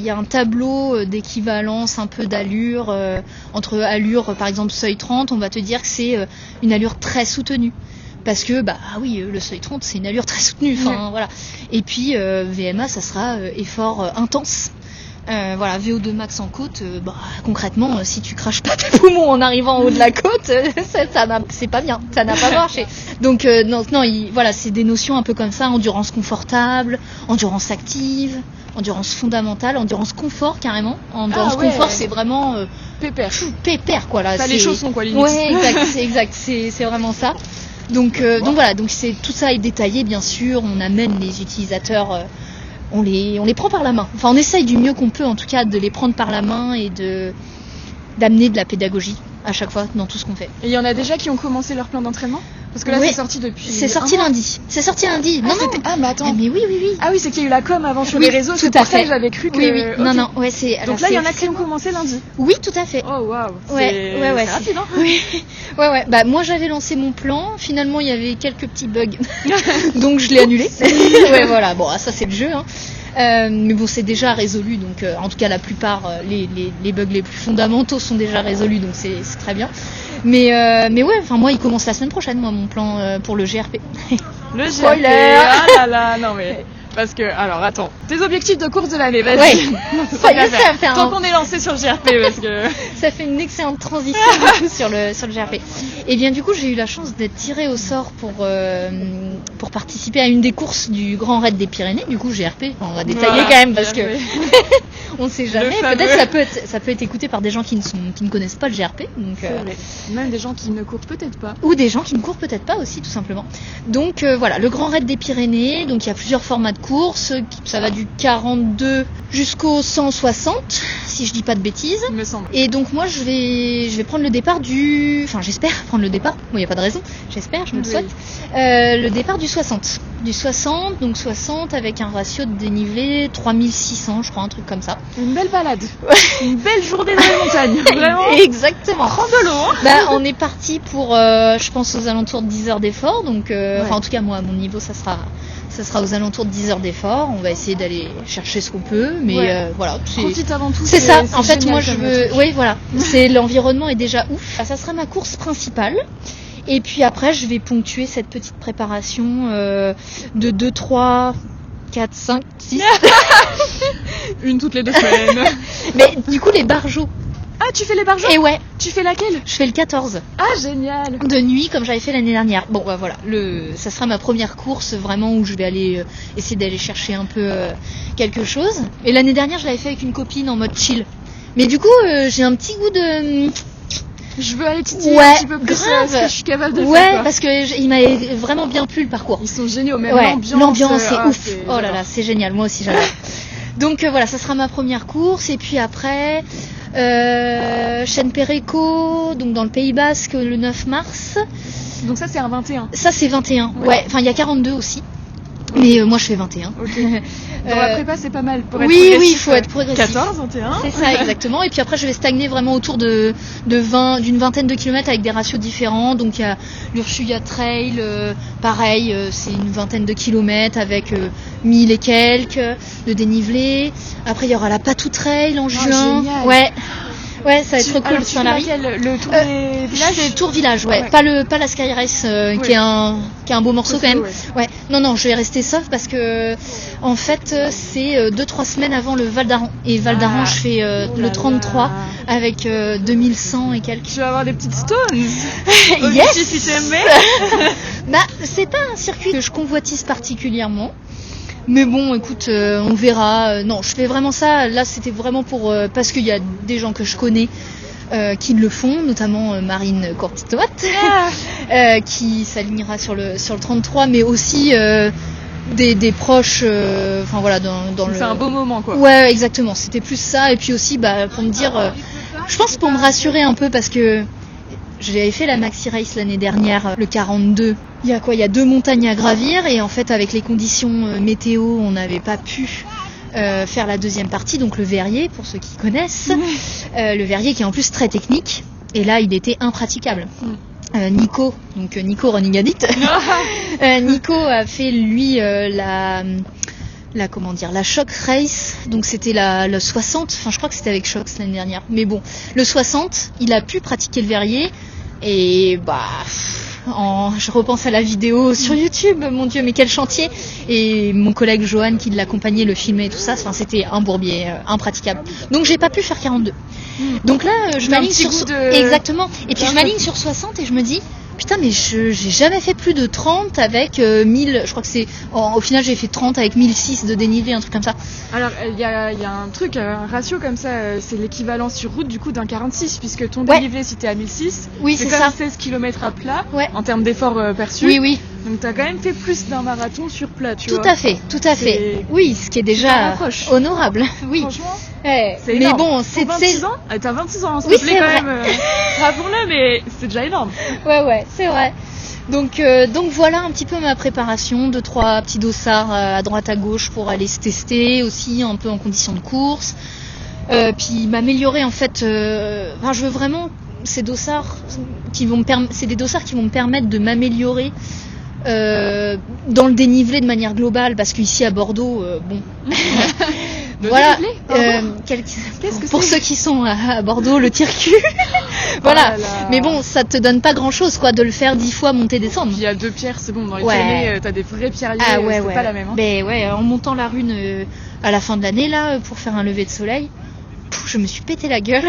Speaker 3: a un tableau d'équivalence un peu d'allure entre allure, par exemple seuil 30. On va te dire que c'est une allure très soutenue. Parce que le seuil 30 c'est une allure très soutenue. Voilà. Et puis VMA, ça sera effort intense. VO2 max en côte, concrètement, si tu craches pas tes poumons en arrivant en haut de la côte, c'est pas bien, ça n'a pas marché. Donc c'est des notions un peu comme ça, endurance confortable, endurance active, endurance fondamentale, endurance confort carrément. Endurance confort, c'est vraiment pépère quoi là.
Speaker 1: T'as les chaussons quoi, limite.
Speaker 3: Ouais, exact, c'est vraiment ça. Donc c'est tout ça est détaillé bien sûr. On amène les utilisateurs. On les prend par la main. Enfin, on essaye du mieux qu'on peut, en tout cas, de les prendre par la main et d'amener de la pédagogie à chaque fois dans tout ce qu'on fait.
Speaker 1: Et il y en a déjà qui ont commencé leur plan d'entraînement? Parce que là, c'est sorti depuis.
Speaker 3: C'est sorti lundi. C'est sorti lundi. Non.
Speaker 1: Ah, mais attends.
Speaker 3: Mais oui.
Speaker 1: Ah oui, c'est qu'il y a eu la com avant sur les réseaux.
Speaker 3: Tout
Speaker 1: c'est
Speaker 3: à
Speaker 1: pour
Speaker 3: fait.
Speaker 1: ça que j'avais cru que.
Speaker 3: Oui.
Speaker 1: Okay.
Speaker 3: Non, ouais, c'est.
Speaker 1: Donc là, il y en a qui ont commencé lundi.
Speaker 3: Oui, tout à fait.
Speaker 1: Oh waouh.
Speaker 3: Ouais.
Speaker 1: C'est rapide, hein.
Speaker 3: Oui. Ouais. Bah moi, j'avais lancé mon plan. Finalement, il y avait quelques petits bugs, donc je l'ai annulé. Ouais, voilà. Bon, ça c'est le jeu, hein. Mais bon, c'est déjà résolu, donc en tout cas la plupart, les bugs les plus fondamentaux sont déjà résolus, donc c'est très bien. Mais ouais, enfin moi il commence la semaine prochaine, mon plan pour le GRP.
Speaker 1: Le GRP.
Speaker 3: Spoiler.
Speaker 1: Ah là, non mais. Parce que, alors attends, tes objectifs de course de l'année, vas-y.
Speaker 3: Ouais. Ça fait
Speaker 1: tant qu'on est lancé sur le GRP, parce que.
Speaker 3: Ça fait une excellente transition du coup, sur le GRP. Et bien du coup, j'ai eu la chance d'être tirée au sort pour participer à une des courses du Grand Raid des Pyrénées. Du coup, GRP, on va détailler quand même parce que on ne sait jamais. Peut-être ça peut être écouté par des gens qui ne connaissent pas le GRP. Donc,
Speaker 1: même des gens qui ne courent peut-être pas.
Speaker 3: Ou des gens qui ne courent peut-être pas aussi, tout simplement. Donc voilà, le Grand Raid des Pyrénées. Donc il y a plusieurs formats de course. Ça va du 42 jusqu'au 160, si je dis pas de bêtises.
Speaker 1: Il me semble.
Speaker 3: Et donc moi je vais prendre le départ j'espère prendre le départ. Bon, il n'y a pas de raison. J'espère, je me le souhaite. Le départ du 60. Du 60, donc 60 avec un ratio de dénivelé 3600, je crois, un truc comme ça.
Speaker 1: Une belle balade. Une belle journée dans les montagnes. Vraiment.
Speaker 3: Exactement.
Speaker 1: Prends de l'eau. Hein.
Speaker 3: On est parti pour, je pense, aux alentours de 10 heures d'effort. Donc, en tout cas, moi, à mon niveau, ça sera aux alentours de 10 heures d'effort. On va essayer d'aller chercher ce qu'on peut, mais voilà.
Speaker 1: Profite avant tout.
Speaker 3: C'est ça. En fait, moi, je veux. Oui, voilà. L'environnement est déjà ouf. Ça sera ma course principale. Et puis après, je vais ponctuer cette petite préparation de 2, 3, 4, 5, 6.
Speaker 1: Une toutes les 2 semaines.
Speaker 3: Mais du coup, les barjots.
Speaker 1: Ah, tu fais les barjots?
Speaker 3: Et ouais.
Speaker 1: Tu fais laquelle?
Speaker 3: Je fais le 14.
Speaker 1: Ah, génial.
Speaker 3: De nuit, comme j'avais fait l'année dernière. Bon, voilà. Ça sera ma première course vraiment où je vais aller essayer d'aller chercher un peu quelque chose. Et l'année dernière, je l'avais fait avec une copine en mode chill. Mais du coup, j'ai un petit goût de...
Speaker 1: Je veux aller titiller un petit peu plus ce que je suis capable de faire.
Speaker 3: Ouais, parce que il m'avait vraiment bien plu le parcours.
Speaker 1: Ils sont géniaux, même
Speaker 3: l'ambiance c'est ouf. Oh là là, c'est génial, moi aussi j'adore. Donc voilà, ça sera ma première course. Et puis après, Chêne Péréco, donc dans le Pays Basque, le 9 mars.
Speaker 1: Donc ça c'est un 21.
Speaker 3: Ça c'est 21, ouais. Enfin il y a 42 aussi. Mais moi je fais 21.
Speaker 1: Okay. Dans la prépa c'est pas mal pour être
Speaker 3: progressif. Oui, il faut être progressif.
Speaker 1: 14, 21.
Speaker 3: C'est ça exactement. Et puis après je vais stagner vraiment autour d'une vingtaine de kilomètres avec des ratios différents. Donc il y a l'Ursuya Trail, pareil, c'est une vingtaine de kilomètres avec 1000 et quelques de dénivelé. Après il y aura la Patou Trail en juin.
Speaker 1: Génial.
Speaker 3: Ouais. Ouais, ça va être trop cool.
Speaker 1: Alors, tu fais laquelle, le tour des villages?
Speaker 3: C'est Tour Village, ouais. Pas la Sky Race, qui est un beau morceau quand même. Ouais. Non, je vais rester soft parce que en fait c'est 2-3 semaines avant le Val d'Aran. Et Val d'Aran, je fais le 33 avec 2100 et quelques.
Speaker 1: Tu vas avoir des petites stones.
Speaker 3: Yes.
Speaker 1: Si t'aimais.
Speaker 3: Bah, c'est pas un circuit que je convoitise particulièrement. Mais bon, écoute, on verra. Non, je fais vraiment ça. Là, c'était vraiment parce qu'il y a des gens que je connais qui le font, notamment Marine Cortitoate, qui s'alignera sur le 33, mais aussi des proches. Enfin voilà, dans le.
Speaker 1: C'est un beau moment, quoi.
Speaker 3: Ouais, exactement. C'était plus ça, et puis aussi, pour me dire, je pense pour me rassurer un peu parce que. J'avais fait la Maxi Race l'année dernière, le 42. Il y a 2 montagnes à gravir et en fait avec les conditions météo, on n'avait pas pu faire la deuxième partie, donc le Verrier pour ceux qui connaissent. Le Verrier qui est en plus très technique et là il était impraticable. Nico Running Addict, Nico a fait lui la Shock Race, donc c'était la 60, enfin je crois que c'était avec Shock l'année dernière, mais bon, le 60, il a pu pratiquer le Verrier, et je repense à la vidéo sur YouTube, mon Dieu, mais quel chantier, et mon collègue Johan qui l'accompagnait, le filmait et tout ça, enfin c'était un bourbier impraticable, donc j'ai pas pu faire 42, donc là je m'aligne sur... Exactement, et puis je m'aligne sur 60 et je me dis... Putain, mais j'ai jamais fait plus de 30 avec 1000, je crois que c'est... Au final, j'ai fait 30 avec 1006 de dénivelé, un truc comme ça.
Speaker 1: Alors, il y a un truc, un ratio comme ça, c'est l'équivalent sur route du coup d'un 46, puisque ton dénivelé, si t'es à 1006, c'est quand même 16 km à plat, en termes d'efforts perçus.
Speaker 3: Oui.
Speaker 1: Donc t'as quand même fait plus d'un marathon sur plat, tu vois.
Speaker 3: Tout à fait. Oui, ce qui est déjà honorable. Oui.
Speaker 1: Franchement,
Speaker 3: c'est
Speaker 1: énorme.
Speaker 3: Mais bon,
Speaker 1: c'est... 26 ans t'as 26 ans, s'il
Speaker 3: te
Speaker 1: plaît, quand même. Rappelons-le, mais c'est déjà énorme.
Speaker 3: Ouais, c'est vrai. Donc voilà un petit peu ma préparation, 2-3 petits dossards à droite à gauche pour aller se tester aussi un peu en conditions de course. Puis m'améliorer en fait. Je veux vraiment ces dossards c'est des dossards qui vont me permettre de m'améliorer dans le dénivelé de manière globale, parce qu'ici à Bordeaux, voilà. Pour ceux qui sont à Bordeaux, le tire-cul. Voilà. Mais bon, ça te donne pas grand-chose, quoi, de le faire 10 fois monter descendre.
Speaker 1: Il y a 2 pierres, c'est bon. Dans les Pyrénées, t'as des vrais pierriers. C'est pas la même. Hein.
Speaker 3: Mais ouais, en montant la Rune à la fin de l'année là, pour faire un lever de soleil. Je me suis pété la gueule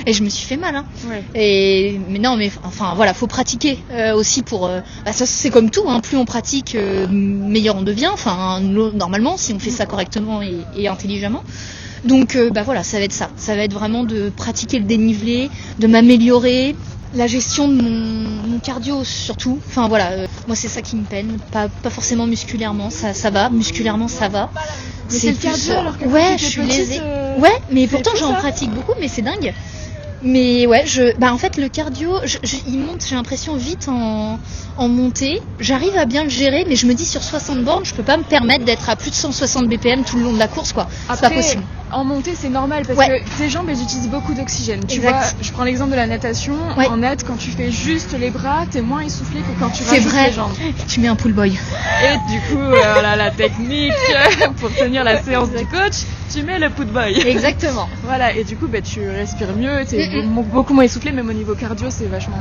Speaker 3: et je me suis fait mal. Hein. Ouais. Mais enfin voilà, faut pratiquer aussi pour. Ça c'est comme tout, hein, plus on pratique, meilleur on devient. Enfin normalement, si on fait ça correctement et intelligemment. Donc voilà, ça va être ça. Ça va être vraiment de pratiquer le dénivelé, de m'améliorer. La gestion de mon cardio surtout. Enfin voilà, moi c'est ça qui me peine. Pas forcément musculairement, ça va. Musculairement ça va.
Speaker 1: Mais c'est le cardio alors que
Speaker 3: je suis lésée. Ouais, mais pourtant j'en pratique beaucoup, mais c'est dingue. Mais ouais, en fait le cardio, il monte, j'ai l'impression vite en montée. J'arrive à bien le gérer, mais je me dis sur 60 bornes, je peux pas me permettre d'être à plus de 160 BPM tout le long de la course, quoi. C'est pas possible.
Speaker 1: En montée, c'est normal parce que tes jambes, elles utilisent beaucoup d'oxygène. Tu vois, je prends l'exemple de la natation. En nat, quand tu fais juste les bras, t'es moins essoufflé que quand tu rajoutes les jambes.
Speaker 3: Tu mets un pull boy.
Speaker 1: Et du coup, la technique pour tenir la séance du coach, tu mets le pull boy.
Speaker 3: Exactement.
Speaker 1: Voilà, et du coup, tu respires mieux, t'es beaucoup moins essoufflé, même au niveau cardio, c'est vachement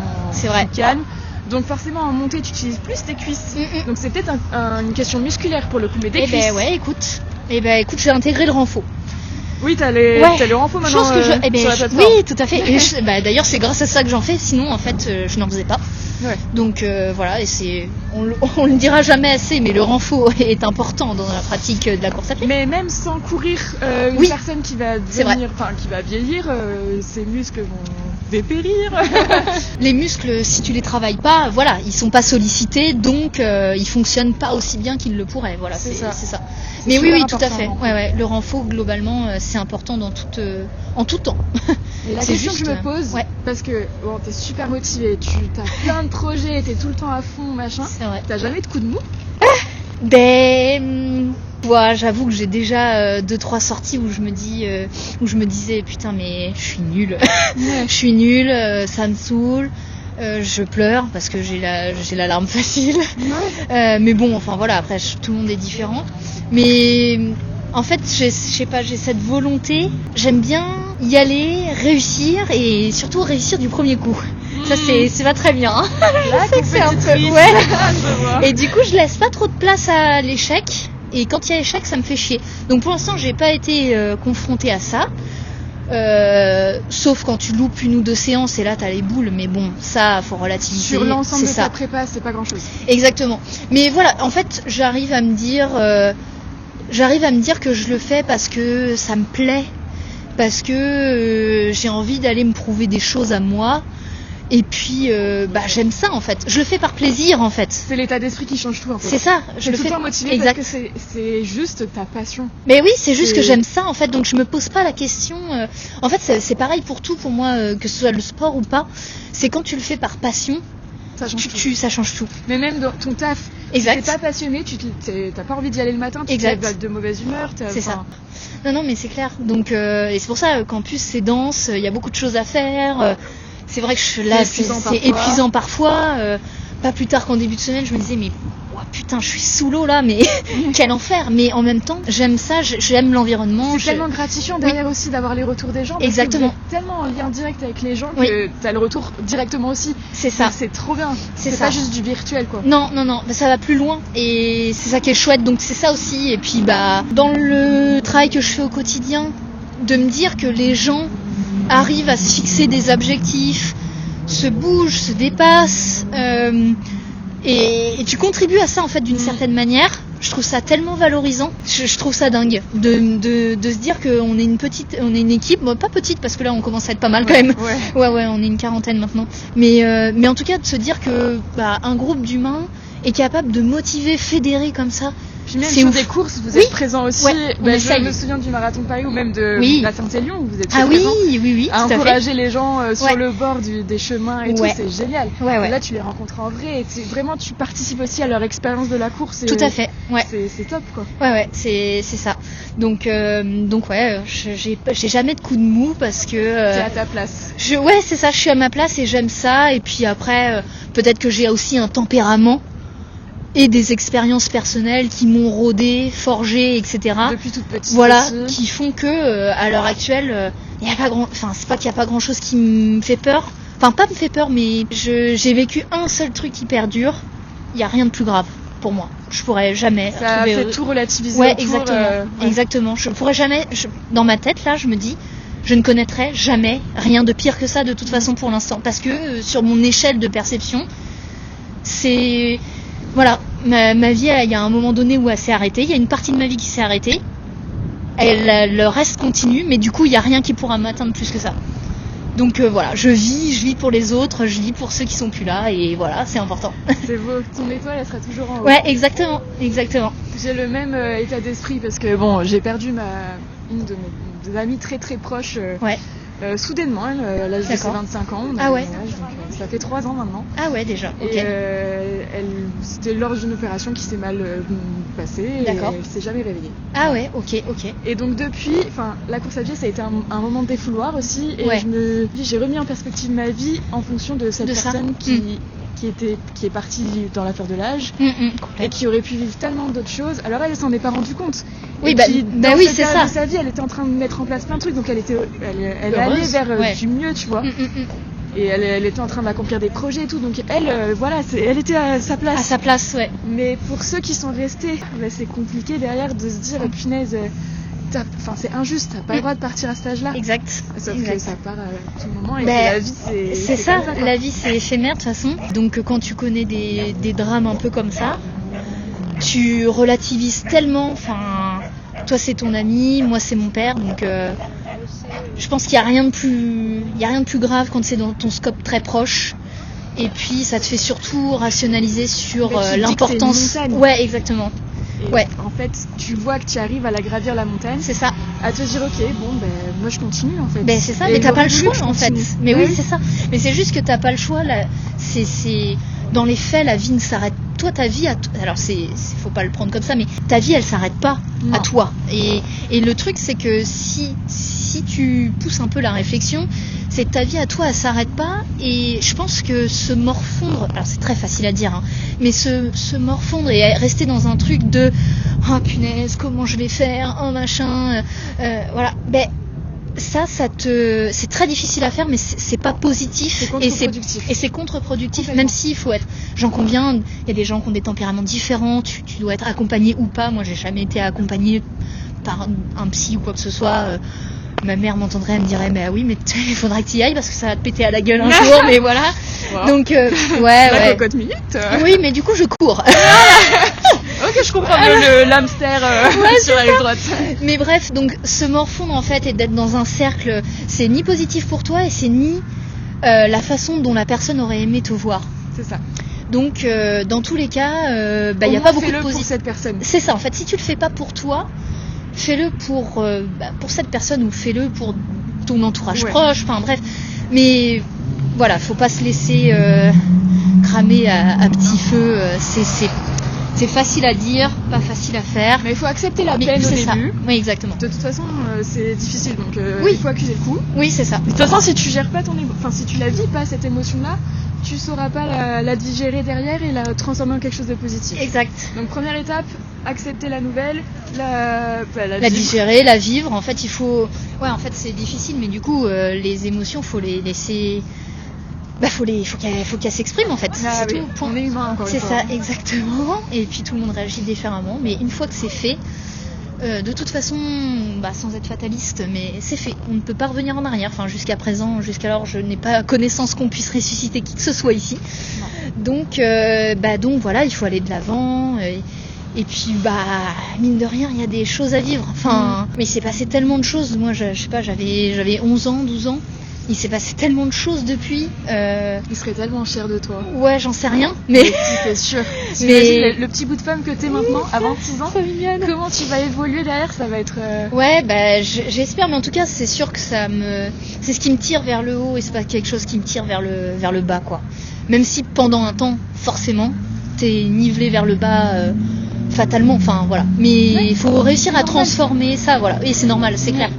Speaker 1: calme. Donc forcément en montée tu utilises plus tes cuisses. Donc c'est peut-être une question musculaire pour le coup, mais des cuisses.
Speaker 3: Écoute, je vais intégrer le renfort.
Speaker 1: Oui, t'as le renfort maintenant sur la plateforme.
Speaker 3: Oui, tout à fait. Et d'ailleurs c'est grâce à ça que j'en fais, sinon en fait je n'en faisais pas. Ouais. Donc voilà, et on le dira jamais assez, mais le renfort est important dans la pratique de la course à pied.
Speaker 1: Mais même sans courir, une personne qui va qui va vieillir, ses muscles vont dépérir.
Speaker 3: Les muscles, si tu les travailles pas, voilà, ils sont pas sollicités, donc ils fonctionnent pas aussi bien qu'ils le pourraient. Voilà, c'est ça. Mais oui, tout à fait. Ouais, le renfort globalement, c'est important en tout temps.
Speaker 1: Et la question que je me pose, parce que t'es super motivée, t'as plein de projets, t'es tout le temps à fond, machin.
Speaker 3: C'est vrai.
Speaker 1: T'as jamais de coup de mou?
Speaker 3: J'avoue que j'ai déjà 2-3 sorties où je me disais putain mais je suis nulle. Je suis nulle, ça me saoule. Je pleure parce que j'ai la larme facile. Mais bon, enfin voilà, après tout le monde est différent. Mais en fait, je sais pas, j'ai cette volonté. J'aime bien y aller, réussir et surtout réussir du premier coup. Ça c'est pas très bien. Hein.
Speaker 1: Là,
Speaker 3: c'est un peu ouais. Et du coup, je laisse pas trop de place à l'échec. Et quand il y a échec, ça me fait chier. Donc pour l'instant, j'ai pas été confrontée à ça. Sauf quand tu loupes 1 ou 2 séances et là t'as les boules, mais bon, ça faut relativiser.
Speaker 1: Sur l'ensemble de
Speaker 3: ça.
Speaker 1: ta prépa, c'est pas grand chose.
Speaker 3: Exactement. Mais voilà, en fait, j'arrive à me dire que je le fais parce que ça me plaît, parce que j'ai envie d'aller me prouver des choses à moi. Et puis, j'aime ça en fait. Je le fais par plaisir en fait.
Speaker 1: C'est l'état d'esprit qui change tout en fait.
Speaker 3: C'est ça. Je le
Speaker 1: fais tout le temps motivé
Speaker 3: exact.
Speaker 1: parce que c'est juste ta passion.
Speaker 3: Mais oui, c'est juste que j'aime ça en fait. Donc je me pose pas la question. En fait, c'est pareil pour tout pour moi, que ce soit le sport ou pas. C'est quand tu le fais par passion,
Speaker 1: ça change tout.
Speaker 3: Ça change tout.
Speaker 1: Mais même dans ton taf,
Speaker 3: exact.
Speaker 1: Si t'es pas passionné, t'as pas envie d'y aller le matin, tu te lèves de mauvaise humeur.
Speaker 3: C'est ça. Non, mais c'est clair. Donc et c'est pour ça qu'en plus c'est dense. Il y a beaucoup de choses à faire. C'est vrai que c'est épuisant parfois. Pas plus tard qu'en début de semaine, je me disais mais putain, je suis sous l'eau là, mais quel enfer. Mais en même temps, j'aime ça, j'aime l'environnement.
Speaker 1: C'est tellement gratifiant derrière aussi d'avoir les retours des gens.
Speaker 3: Exactement.
Speaker 1: Parce que vous êtes tellement en lien direct avec les gens que t'as le retour directement aussi.
Speaker 3: C'est ça.
Speaker 1: Donc c'est trop bien. C'est pas juste du virtuel quoi.
Speaker 3: Non, ça va plus loin et c'est ça qui est chouette. Donc c'est ça aussi. Et puis dans le travail que je fais au quotidien, de me dire que les gens arrivent à se fixer des objectifs, se bougent, se dépassent, et tu contribues à ça en fait d'une certaine manière. Je trouve ça tellement valorisant. Je trouve ça dingue de se dire qu'on est une équipe, bon, pas petite parce que là on commence à être pas mal quand même. Ouais, on est une 40aine maintenant. Mais en tout cas de se dire que un groupe d'humains est capable de motiver, fédérer comme ça.
Speaker 1: Puis même sur des courses, vous êtes présents aussi. Je me souviens du marathon de Paris ou même de la Saint-Élion où vous êtes présents.
Speaker 3: Oui,
Speaker 1: à encourager les gens sur le bord des chemins et tout, c'est génial. Et là, tu les rencontres en vrai. Et vraiment, tu participes aussi à leur expérience de la course.
Speaker 3: Tout à fait.
Speaker 1: C'est top, quoi.
Speaker 3: Ouais, c'est ça. Donc j'ai jamais de coup de mou parce que.
Speaker 1: T'es à ta place.
Speaker 3: C'est ça. Je suis à ma place et j'aime ça. Et puis après, peut-être que j'ai aussi un tempérament. Et des expériences personnelles qui m'ont rodé, forgé, etc.
Speaker 1: Depuis toute petite.
Speaker 3: Voilà, qui font que à l'heure actuelle, il y a pas c'est pas qu'il y a pas grand chose qui me fait peur. Enfin, pas me fait peur, mais j'ai vécu un seul truc hyper dur. Il y a rien de plus grave pour moi. Je pourrais jamais.
Speaker 1: Ça fait tout relativiser.
Speaker 3: Ouais, exactement. Je pourrais jamais. Dans ma tête là, je me dis, je ne connaîtrai jamais rien de pire que ça de toute façon pour l'instant, parce que sur mon échelle de perception, c'est voilà, ma vie, il y a un moment donné où elle s'est arrêtée. Il y a une partie de ma vie qui s'est arrêtée. Le reste continue, mais du coup, il n'y a rien qui pourra m'atteindre plus que ça. Donc voilà, je vis pour les autres, je vis pour ceux qui sont plus là, et voilà, c'est important.
Speaker 1: C'est beau, ton étoile, elle sera toujours en haut.
Speaker 3: Ouais, exactement.
Speaker 1: J'ai le même état d'esprit parce que bon, j'ai perdu une de mes amies très très proches. Soudainement, à l'âge de ses 25 ans.
Speaker 3: Ah ouais.
Speaker 1: Donc, ça fait 3 ans maintenant.
Speaker 3: Ah ouais, déjà.
Speaker 1: Et c'était lors d'une opération qui s'est mal passée.
Speaker 3: D'accord.
Speaker 1: Et elle s'est jamais réveillée.
Speaker 3: Ah ouais, ok.
Speaker 1: Et donc depuis, la course à pied, ça a été un moment de défouloir aussi. Et j'ai remis en perspective ma vie en fonction de cette personne qui est partie dans l'affaire de l'âge et qui aurait pu vivre tellement d'autres choses. Alors elle s'en est pas rendue compte.
Speaker 3: Oui, c'est ça.
Speaker 1: Dans sa vie, elle était en train de mettre en place plein de trucs, donc elle allait vers du mieux, tu vois. Et elle était en train d'accomplir des projets et tout, donc elle était à sa place.
Speaker 3: À sa place, ouais.
Speaker 1: Mais pour ceux qui sont restés, c'est compliqué derrière de se dire, punaise, c'est injuste, t'as pas le droit de partir à cet âge-là.
Speaker 3: Exact.
Speaker 1: Sauf que ça part à tout moment et que la vie
Speaker 3: c'est ça, la vie c'est éphémère de toute façon. Donc quand tu connais des drames un peu comme ça, tu relativises tellement. Toi c'est ton ami, moi c'est mon père, donc je pense qu'il y a rien de plus grave quand c'est dans ton scope très proche. Et puis ça te fait surtout rationaliser sur l'importance. Ouais, exactement.
Speaker 1: Et en fait, tu vois que tu arrives à la gravir la montagne.
Speaker 3: C'est ça.
Speaker 1: À te dire, ok, moi je continue en fait.
Speaker 3: C'est ça, mais t'as pas le choix en fait. Mais oui, c'est ça. Mais c'est juste que t'as pas le choix. Là, c'est dans les faits, la vie ne s'arrête. Toi, ta vie, alors faut pas le prendre comme ça, mais ta vie, elle s'arrête pas à toi. Et le truc, c'est que si tu pousses un peu la réflexion, c'est que ta vie à toi, elle s'arrête pas. Et je pense que se morfondre, alors c'est très facile à dire, hein, mais se morfondre et rester dans un truc de punaise, comment je vais faire, machin, voilà. c'est très difficile à faire, mais c'est pas positif.
Speaker 1: C'est
Speaker 3: c'est contre-productif, même s'il faut être, j'en conviens, il y a des gens qui ont des tempéraments différents, tu dois être accompagné ou pas. Moi, j'ai jamais été accompagnée par un psy ou quoi que ce soit. Ma mère m'entendrait, elle me dirait, bah oui, mais il faudrait que tu y ailles parce que ça va te péter à la gueule un jour, mais voilà.
Speaker 1: Wow.
Speaker 3: Donc,
Speaker 1: La cocotte minute.
Speaker 3: Oui, mais du coup, je cours.
Speaker 1: Ok, je comprends l'hamster sur la rive droite.
Speaker 3: Mais bref, donc se morfondre en fait et d'être dans un cercle, c'est ni positif pour toi et c'est ni la façon dont la personne aurait aimé te voir.
Speaker 1: C'est ça.
Speaker 3: Donc, dans tous les cas, il n'y a pas beaucoup de
Speaker 1: positif pour cette personne.
Speaker 3: C'est ça, en fait, si tu le fais pas pour toi, fais-le pour cette personne ou fais-le pour ton entourage proche, enfin bref. Mais voilà, faut pas se laisser cramer à petit feu. C'est facile à dire, pas facile à faire.
Speaker 1: Mais il faut accepter la peine au début.
Speaker 3: Oui, exactement.
Speaker 1: De toute façon, c'est difficile, donc
Speaker 3: oui.
Speaker 1: il faut accuser le coup.
Speaker 3: Oui, c'est ça.
Speaker 1: De toute façon, si tu gères pas si tu la vis pas cette émotion-là, tu sauras pas la digérer derrière et la transformer en quelque chose de positif.
Speaker 3: Exact.
Speaker 1: Donc première étape, accepter la nouvelle, la
Speaker 3: digérer, la vivre. En fait, il faut. Ouais, en fait, c'est difficile, mais du coup, les émotions, faut les laisser. Faut qu'elle s'exprime en fait. C'est tout.
Speaker 1: On est humain encore
Speaker 3: une fois. C'est ça, exactement. Et puis tout le monde réagit différemment. Mais une fois que c'est fait, de toute façon, sans être fataliste, mais c'est fait. On ne peut pas revenir en arrière. Enfin, jusqu'alors, je n'ai pas connaissance qu'on puisse ressusciter qui que ce soit ici. Non. Donc voilà, il faut aller de l'avant. Et puis mine de rien, il y a des choses à vivre. Enfin, mais il s'est passé tellement de choses. Moi, je sais pas, j'avais 11 ans, 12 ans. Il s'est passé tellement de choses depuis.
Speaker 1: Il serait tellement fier de toi.
Speaker 3: Ouais, j'en sais rien. Mais
Speaker 1: c'est sûr. Mais le petit bout de femme que t'es maintenant, à 26 ans, comment tu vas évoluer derrière, ça va être.
Speaker 3: Ouais, j'espère, mais en tout cas, c'est sûr que c'est ce qui me tire vers le haut et c'est pas quelque chose qui me tire vers le bas, quoi. Même si pendant un temps, forcément, t'es nivelé vers le bas. Fatalement, enfin voilà. Mais il faut réussir à transformer ça, voilà. Et c'est normal, c'est clair.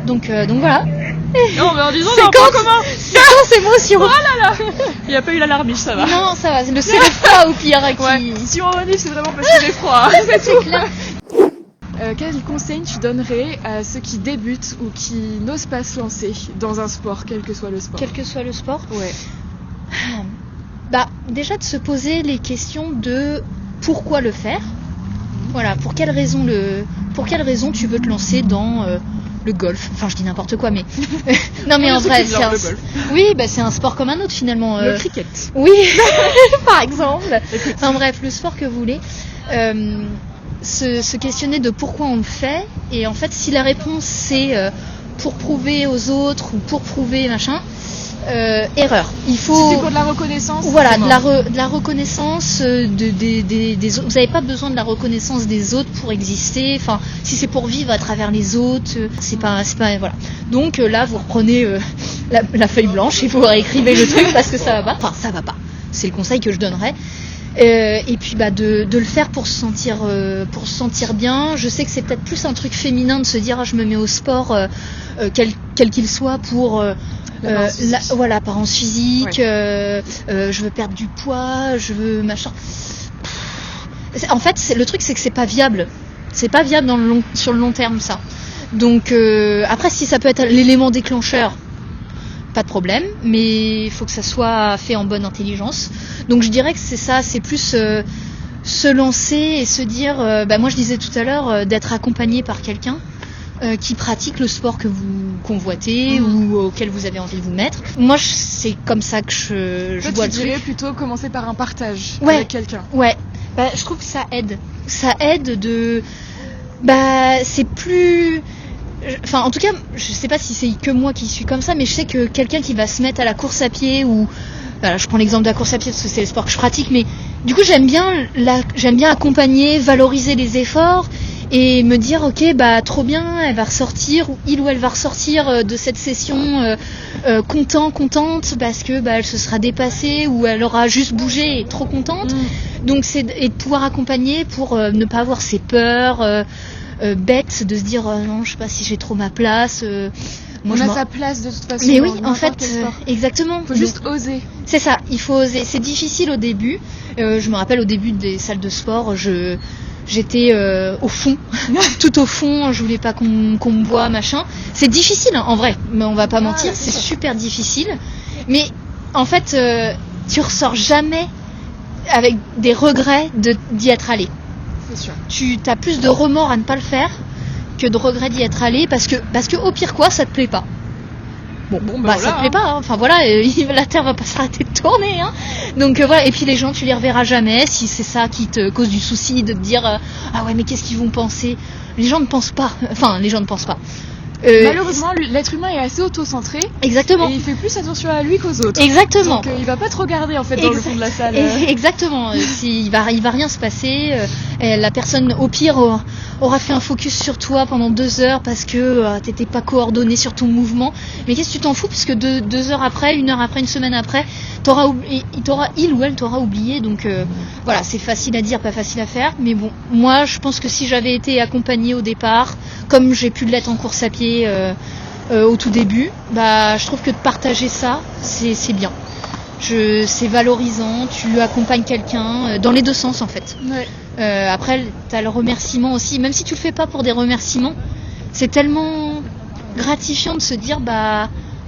Speaker 3: Donc voilà.
Speaker 1: Non, mais en disant,
Speaker 3: séquence émotion.
Speaker 1: Oh là là. Il n'y a pas eu l'alarmiste, ça va.
Speaker 3: Non, ça va. C'est le froid au pire qui.
Speaker 1: Ouais. Si on renifle, c'est vraiment parce que j'ai froid.
Speaker 3: C'est clair.
Speaker 1: Quel conseil tu donnerais à ceux qui débutent ou qui n'osent pas se lancer dans un sport, quel que soit le sport?
Speaker 3: Quel que soit le sport.
Speaker 1: Ouais.
Speaker 3: Déjà de se poser les questions de pourquoi le faire. Voilà, pour quelle raison tu veux te lancer dans le golf. Enfin, je dis n'importe quoi, mais non, mais en vrai, c'est un sport comme un autre finalement.
Speaker 1: Le cricket.
Speaker 3: Oui, par exemple. Enfin bref, le sport que vous voulez. Se questionner de pourquoi on le fait, et en fait, si la réponse c'est pour prouver aux autres ou pour prouver machin. Erreur. Il faut.
Speaker 1: C'est pour de la reconnaissance.
Speaker 3: Voilà, de la reconnaissance des autres. Vous n'avez pas besoin de la reconnaissance des autres pour exister. Enfin, si c'est pour vivre à travers les autres, c'est pas voilà. Donc là, vous reprenez la feuille blanche et vous réécrivez le truc parce que ça va pas. Enfin, ça va pas. C'est le conseil que je donnerais. Et puis de le faire pour se sentir bien. Je sais que c'est peut-être plus un truc féminin de se dire je me mets au sport quel qu'il soit pour l'apparence physique, je veux perdre du poids, je veux machin. En fait, le truc c'est que c'est pas viable sur le long terme ça. Donc après, si ça peut être l'élément déclencheur, pas de problème, mais il faut que ça soit fait en bonne intelligence. Donc je dirais que c'est ça, c'est plus se lancer et se dire, moi je disais tout à l'heure, d'être accompagné par quelqu'un qui pratique le sport que vous convoitez ou auquel vous avez envie de vous mettre. Moi, c'est comme ça que je vois le truc. Tu dirais
Speaker 1: plutôt commencer par un partage avec quelqu'un.
Speaker 3: Ouais, je trouve que ça aide. Ça aide c'est plus... Enfin, en tout cas, je sais pas si c'est que moi qui suis comme ça, mais je sais que quelqu'un qui va se mettre à la course à pied ou... Voilà, je prends l'exemple de la course à pied parce que c'est le sport que je pratique, mais du coup, j'aime bien accompagner, valoriser les efforts et me dire, ok, trop bien, elle va ressortir, ou il ou elle va ressortir de cette session contente parce que elle se sera dépassée ou elle aura juste bougé et trop contente. Donc, et de pouvoir accompagner pour ne pas avoir ces peurs bêtes de se dire, non, je sais pas si j'ai trop ma place.
Speaker 1: Moi, on a sa place de toute façon.
Speaker 3: Mais oui, en fait, exactement.
Speaker 1: Il faut juste oser.
Speaker 3: C'est ça, il faut oser. C'est difficile au début. Je me rappelle au début des salles de sport, j'étais au fond, tout au fond, je voulais pas qu'on me voie, machin. C'est difficile, hein, en vrai, mais on va pas mentir, c'est super difficile. Mais en fait, tu ressors jamais avec des regrets d'y être allé.
Speaker 1: C'est sûr.
Speaker 3: Tu as plus de remords à ne pas le faire que de regrets d'y être allé parce que au pire quoi, ça te plaît pas. Ça te plaît pas, hein. Enfin voilà, la Terre va pas s'arrêter de tourner, hein. Donc voilà, et puis les gens tu les reverras jamais si c'est ça qui te cause du souci de te dire ah ouais mais qu'est-ce qu'ils vont penser. Les gens ne pensent pas.
Speaker 1: Malheureusement, l'être humain est assez auto-centré.
Speaker 3: Exactement.
Speaker 1: Et il fait plus attention à lui qu'aux autres.
Speaker 3: Exactement.
Speaker 1: Donc il va pas te regarder en fait dans le fond de la salle.
Speaker 3: Exactement. Il va rien se passer. La personne au pire aura fait un focus sur toi pendant 2 heures parce que t'étais pas coordonné sur ton mouvement. Mais qu'est-ce que tu t'en fous puisque 2 heures après, 1 heure après, une semaine après, il ou elle t'aura oublié. Donc voilà, c'est facile à dire, pas facile à faire. Mais bon, moi je pense que si j'avais été accompagnée au départ, comme j'ai pu l'être en course à pied au tout début, je trouve que de partager ça, c'est bien. C'est valorisant, tu accompagnes quelqu'un dans les 2 sens en fait.
Speaker 1: Ouais.
Speaker 3: Après, t'as le remerciement aussi, même si tu le fais pas pour des remerciements, c'est tellement gratifiant de se dire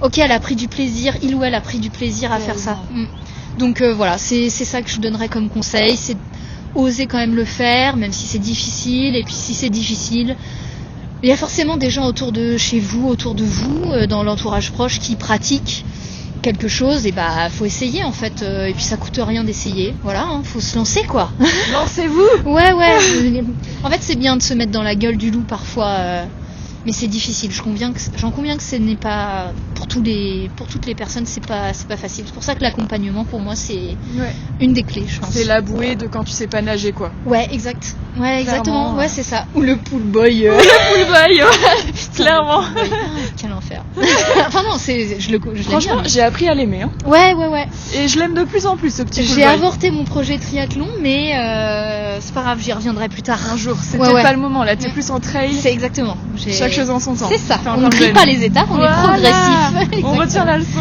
Speaker 3: ok, elle a pris du plaisir, il ou elle a pris du plaisir à faire ça. Donc voilà, c'est ça que je donnerais comme conseil, c'est oser quand même le faire, même si c'est difficile. Et puis si c'est difficile, il y a forcément des gens autour de vous, dans l'entourage proche qui pratiquent quelque chose, et faut essayer en fait, et puis ça coûte rien d'essayer, voilà, faut se lancer quoi.
Speaker 1: Lancez-vous.
Speaker 3: Ouais, en fait c'est bien de se mettre dans la gueule du loup parfois, mais c'est difficile, j'en conviens que ce n'est pas pour toutes les personnes, c'est pas facile. C'est pour ça que l'accompagnement pour moi c'est une des clés, je pense.
Speaker 1: C'est la bouée de quand tu sais pas nager quoi.
Speaker 3: Ouais, exact. Ouais, exactement.
Speaker 1: Clairement.
Speaker 3: Ouais, c'est ça. Ou le pool boy.
Speaker 1: Pool boy, clairement.
Speaker 3: Quel enfer. Enfin non, je l'aime
Speaker 1: Franchement,
Speaker 3: bien.
Speaker 1: j'ai appris à l'aimer. Hein.
Speaker 3: Ouais.
Speaker 1: Et je l'aime de plus en plus ce petit pool boy.
Speaker 3: J'ai avorté mon projet triathlon, mais c'est pas grave, j'y reviendrai plus tard.
Speaker 1: Un jour, c'est peut-être pas le moment. Là, t'es plus en trail.
Speaker 3: C'est exactement.
Speaker 1: Chaque chose en son temps.
Speaker 3: C'est ça. On ne grille pas les étapes, on est progressif.
Speaker 1: On retient la leçon.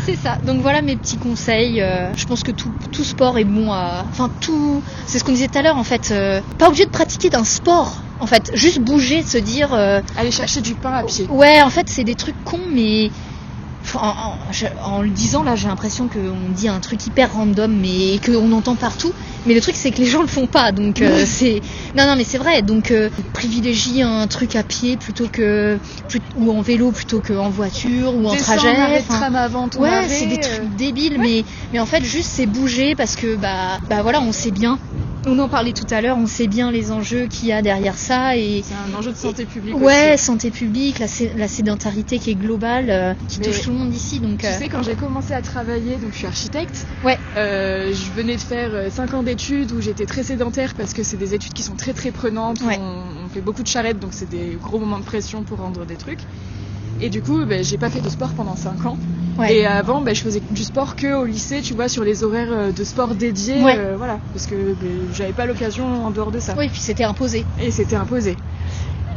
Speaker 3: C'est ça. Donc voilà mes petits conseils. Je pense que tout sport est bon à... Enfin tout... C'est ce qu'on disait tout à l'heure en fait. Pas obligé de pratiquer d'un sport. En fait, juste bouger, se dire...
Speaker 1: Aller chercher du pain à pied.
Speaker 3: Ouais, en fait c'est des trucs cons mais... En le disant là j'ai l'impression qu'on dit un truc hyper random mais qu'on entend partout, mais le truc c'est que les gens le font pas, donc c'est non mais c'est vrai, donc privilégie un truc à pied ou en vélo plutôt qu'en voiture ou en trajet,
Speaker 1: arrêt de tram avant ton arrêt,
Speaker 3: c'est des trucs débiles, mais en fait juste c'est bouger parce que voilà, on sait bien, on en parlait tout à l'heure, on sait bien les enjeux qu'il y a derrière ça, et
Speaker 1: c'est un enjeu de santé publique
Speaker 3: aussi.
Speaker 1: Santé
Speaker 3: publique, la sédentarité qui est globale, qui touche tout le monde ici, donc
Speaker 1: tu sais, quand j'ai commencé à travailler, donc je suis architecte, je venais de faire 5 ans d'études où j'étais très sédentaire parce que c'est des études qui sont très très prenantes, on fait beaucoup de charrettes, donc c'est des gros moments de pression pour rendre des trucs, et du coup j'ai pas fait de sport pendant 5 ans. Et avant je faisais du sport que au lycée, tu vois, sur les horaires de sport dédiés, voilà, parce que j'avais pas l'occasion en dehors de ça.
Speaker 3: Oui, puis c'était imposé.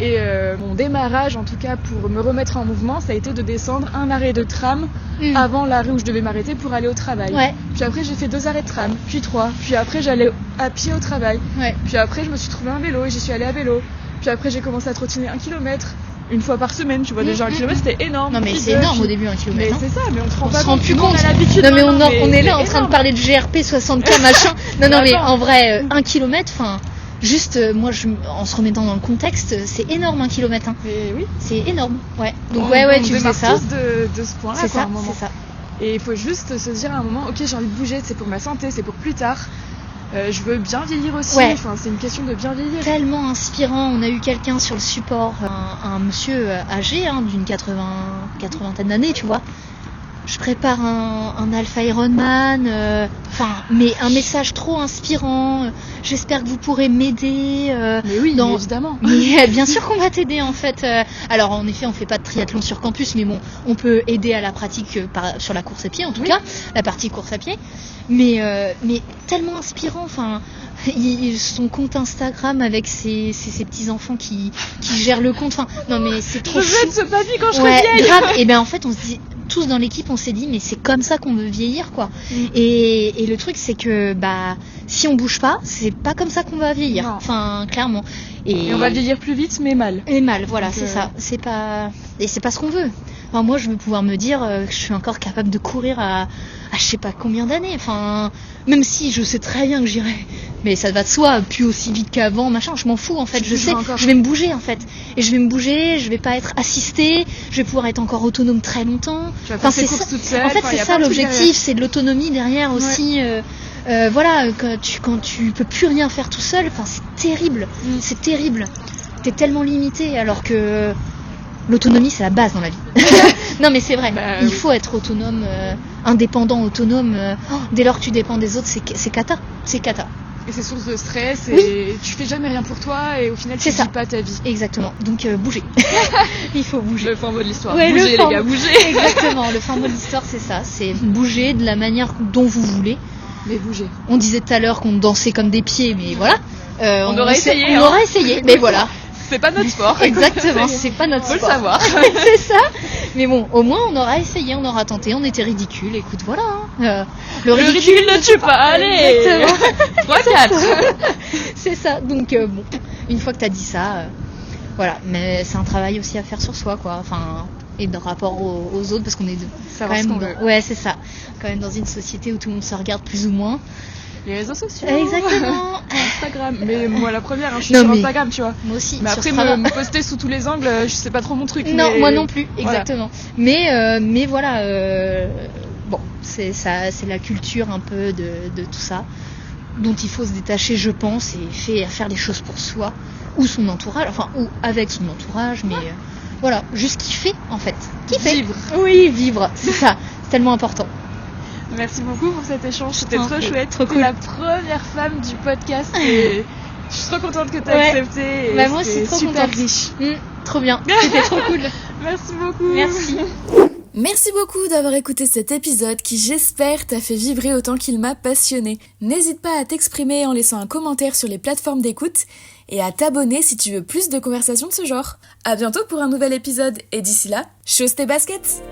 Speaker 1: Et mon démarrage, en tout cas pour me remettre en mouvement, ça a été de descendre un arrêt de tram avant l'arrêt où je devais m'arrêter pour aller au travail. Puis après j'ai fait 2 arrêts de tram, puis 3, puis après j'allais à pied au travail. Puis après je me suis trouvé un vélo et j'y suis allée à vélo. Puis après j'ai commencé à trottiner 1 kilomètre. Une fois par semaine, tu vois, déjà 1 kilomètre c'était énorme.
Speaker 3: Non mais c'est énorme au début 1 kilomètre.
Speaker 1: Mais c'est ça, mais on se rend pas
Speaker 3: compte.
Speaker 1: On a l'habitude.
Speaker 3: Non mais on est là en train de parler de GRP 60K machin. Non mais en vrai 1 kilomètre, enfin... Juste, moi, en se remettant dans le contexte, c'est énorme 1 kilomètre. Hein.
Speaker 1: Et oui.
Speaker 3: C'est énorme, ouais. Donc tu
Speaker 1: faisais
Speaker 3: ça.
Speaker 1: Tous de ce point-là,
Speaker 3: c'est ça,
Speaker 1: à un moment.
Speaker 3: C'est ça.
Speaker 1: Et il faut juste se dire à un moment, ok, j'ai envie de bouger, c'est pour ma santé, c'est pour plus tard. Je veux bien vieillir aussi. Enfin, c'est une question de bien vieillir.
Speaker 3: Tellement inspirant. On a eu quelqu'un sur le support, un monsieur âgé, d'une 80 d'années, tu vois. Je prépare un Alpha Ironman, mais un message trop inspirant. J'espère que vous pourrez m'aider.
Speaker 1: Mais oui, évidemment.
Speaker 3: Mais bien sûr qu'on va t'aider en fait. Alors en effet, on fait pas de triathlon sur campus, mais bon, on peut aider à la pratique sur la course à pied en tout cas, la partie course à pied. Mais tellement inspirant. Enfin, son compte Instagram avec ses petits enfants qui gèrent le compte. Enfin, non mais c'est trop.
Speaker 1: Je veux être ce papy quand je serai vieille.
Speaker 3: Grave. Et ben en fait, on se dit. tous dans l'équipe, on s'est dit mais c'est comme ça qu'on veut vieillir quoi. Et le truc c'est que si on bouge pas, c'est pas comme ça qu'on va vieillir.
Speaker 1: Non.
Speaker 3: Enfin clairement.
Speaker 1: Et on va vieillir plus vite mais mal.
Speaker 3: Et mal, voilà,
Speaker 1: Donc,
Speaker 3: c'est ça. C'est pas ce qu'on veut. Enfin, moi je veux pouvoir me dire que je suis encore capable de courir à je sais pas combien d'années. Enfin, même si je sais très bien que j'irai, mais ça va de soi, plus aussi vite qu'avant, machin, je m'en fous en fait, je sais, je vais me bouger en fait. Et je vais me bouger, je vais pas être assistée, je vais pouvoir être encore autonome très longtemps.
Speaker 1: Tu vas faire tes courses toute seule.
Speaker 3: En fait, c'est ça l'objectif, c'est de l'autonomie derrière aussi. Voilà, quand tu peux plus rien faire tout seul, enfin c'est terrible, c'est terrible. T'es tellement limité alors que l'autonomie c'est la base dans la vie. Non mais c'est vrai, il faut être autonome, indépendant, autonome. Dès lors que tu dépends des autres, c'est cata.
Speaker 1: Et c'est source de stress et tu fais jamais rien pour toi et au final tu vis pas ta vie.
Speaker 3: Exactement, donc bouger. Il faut bouger.
Speaker 1: Le fin mot de l'histoire,
Speaker 3: ouais,
Speaker 1: bouger les gars, bouger.
Speaker 3: Exactement, le fin mot de l'histoire c'est ça, c'est bouger de la manière dont vous voulez.
Speaker 1: Mais bouger.
Speaker 3: On disait tout à l'heure qu'on dansait comme des pieds, mais voilà.
Speaker 1: On aurait essayé.
Speaker 3: On aurait essayé, mais voilà.
Speaker 1: C'est pas notre sport.
Speaker 3: Exactement, c'est pas notre sport.
Speaker 1: Faut le savoir.
Speaker 3: C'est ça. Mais bon, au moins on aura essayé, on aura tenté, on était ridicule. Écoute, voilà.
Speaker 1: Le ridicule ne tue pas. Allez.
Speaker 3: Exactement. 3-4. C'est ça. Donc bon, une fois que t'as dit ça, voilà. Mais c'est un travail aussi à faire sur soi, quoi. Enfin, et de rapport aux autres, parce qu'on est quand même. Ouais, c'est ça. Quand même dans une société où tout le monde se regarde plus ou moins.
Speaker 1: Les réseaux sociaux.
Speaker 3: Exactement.
Speaker 1: Instagram. Mais moi la première, je suis sur Instagram, tu vois.
Speaker 3: Moi aussi.
Speaker 1: Mais après me poster sous tous les angles, je sais pas trop mon truc.
Speaker 3: Non,
Speaker 1: mais...
Speaker 3: moi non plus. Exactement.
Speaker 1: Voilà.
Speaker 3: Mais voilà. Bon, c'est ça, c'est la culture un peu de tout ça, dont il faut se détacher, je pense, et faire les choses pour soi ou son entourage, enfin ou avec son entourage, mais voilà, juste kiffer en fait.
Speaker 1: Vivre.
Speaker 3: Oui, vivre. C'est ça. C'est tellement important.
Speaker 1: Merci beaucoup pour cet échange, c'était trop chouette.
Speaker 3: Trop cool.
Speaker 1: T'es la première femme du podcast et je suis trop contente que t'aies accepté. Et
Speaker 3: moi aussi, trop
Speaker 1: super
Speaker 3: contente.
Speaker 1: Riche.
Speaker 3: Trop bien, c'était trop cool.
Speaker 1: Merci beaucoup.
Speaker 3: Merci.
Speaker 2: Merci beaucoup d'avoir écouté cet épisode qui, j'espère, t'a fait vibrer autant qu'il m'a passionné. N'hésite pas à t'exprimer en laissant un commentaire sur les plateformes d'écoute et à t'abonner si tu veux plus de conversations de ce genre. À bientôt pour un nouvel épisode et d'ici là, chausse tes baskets!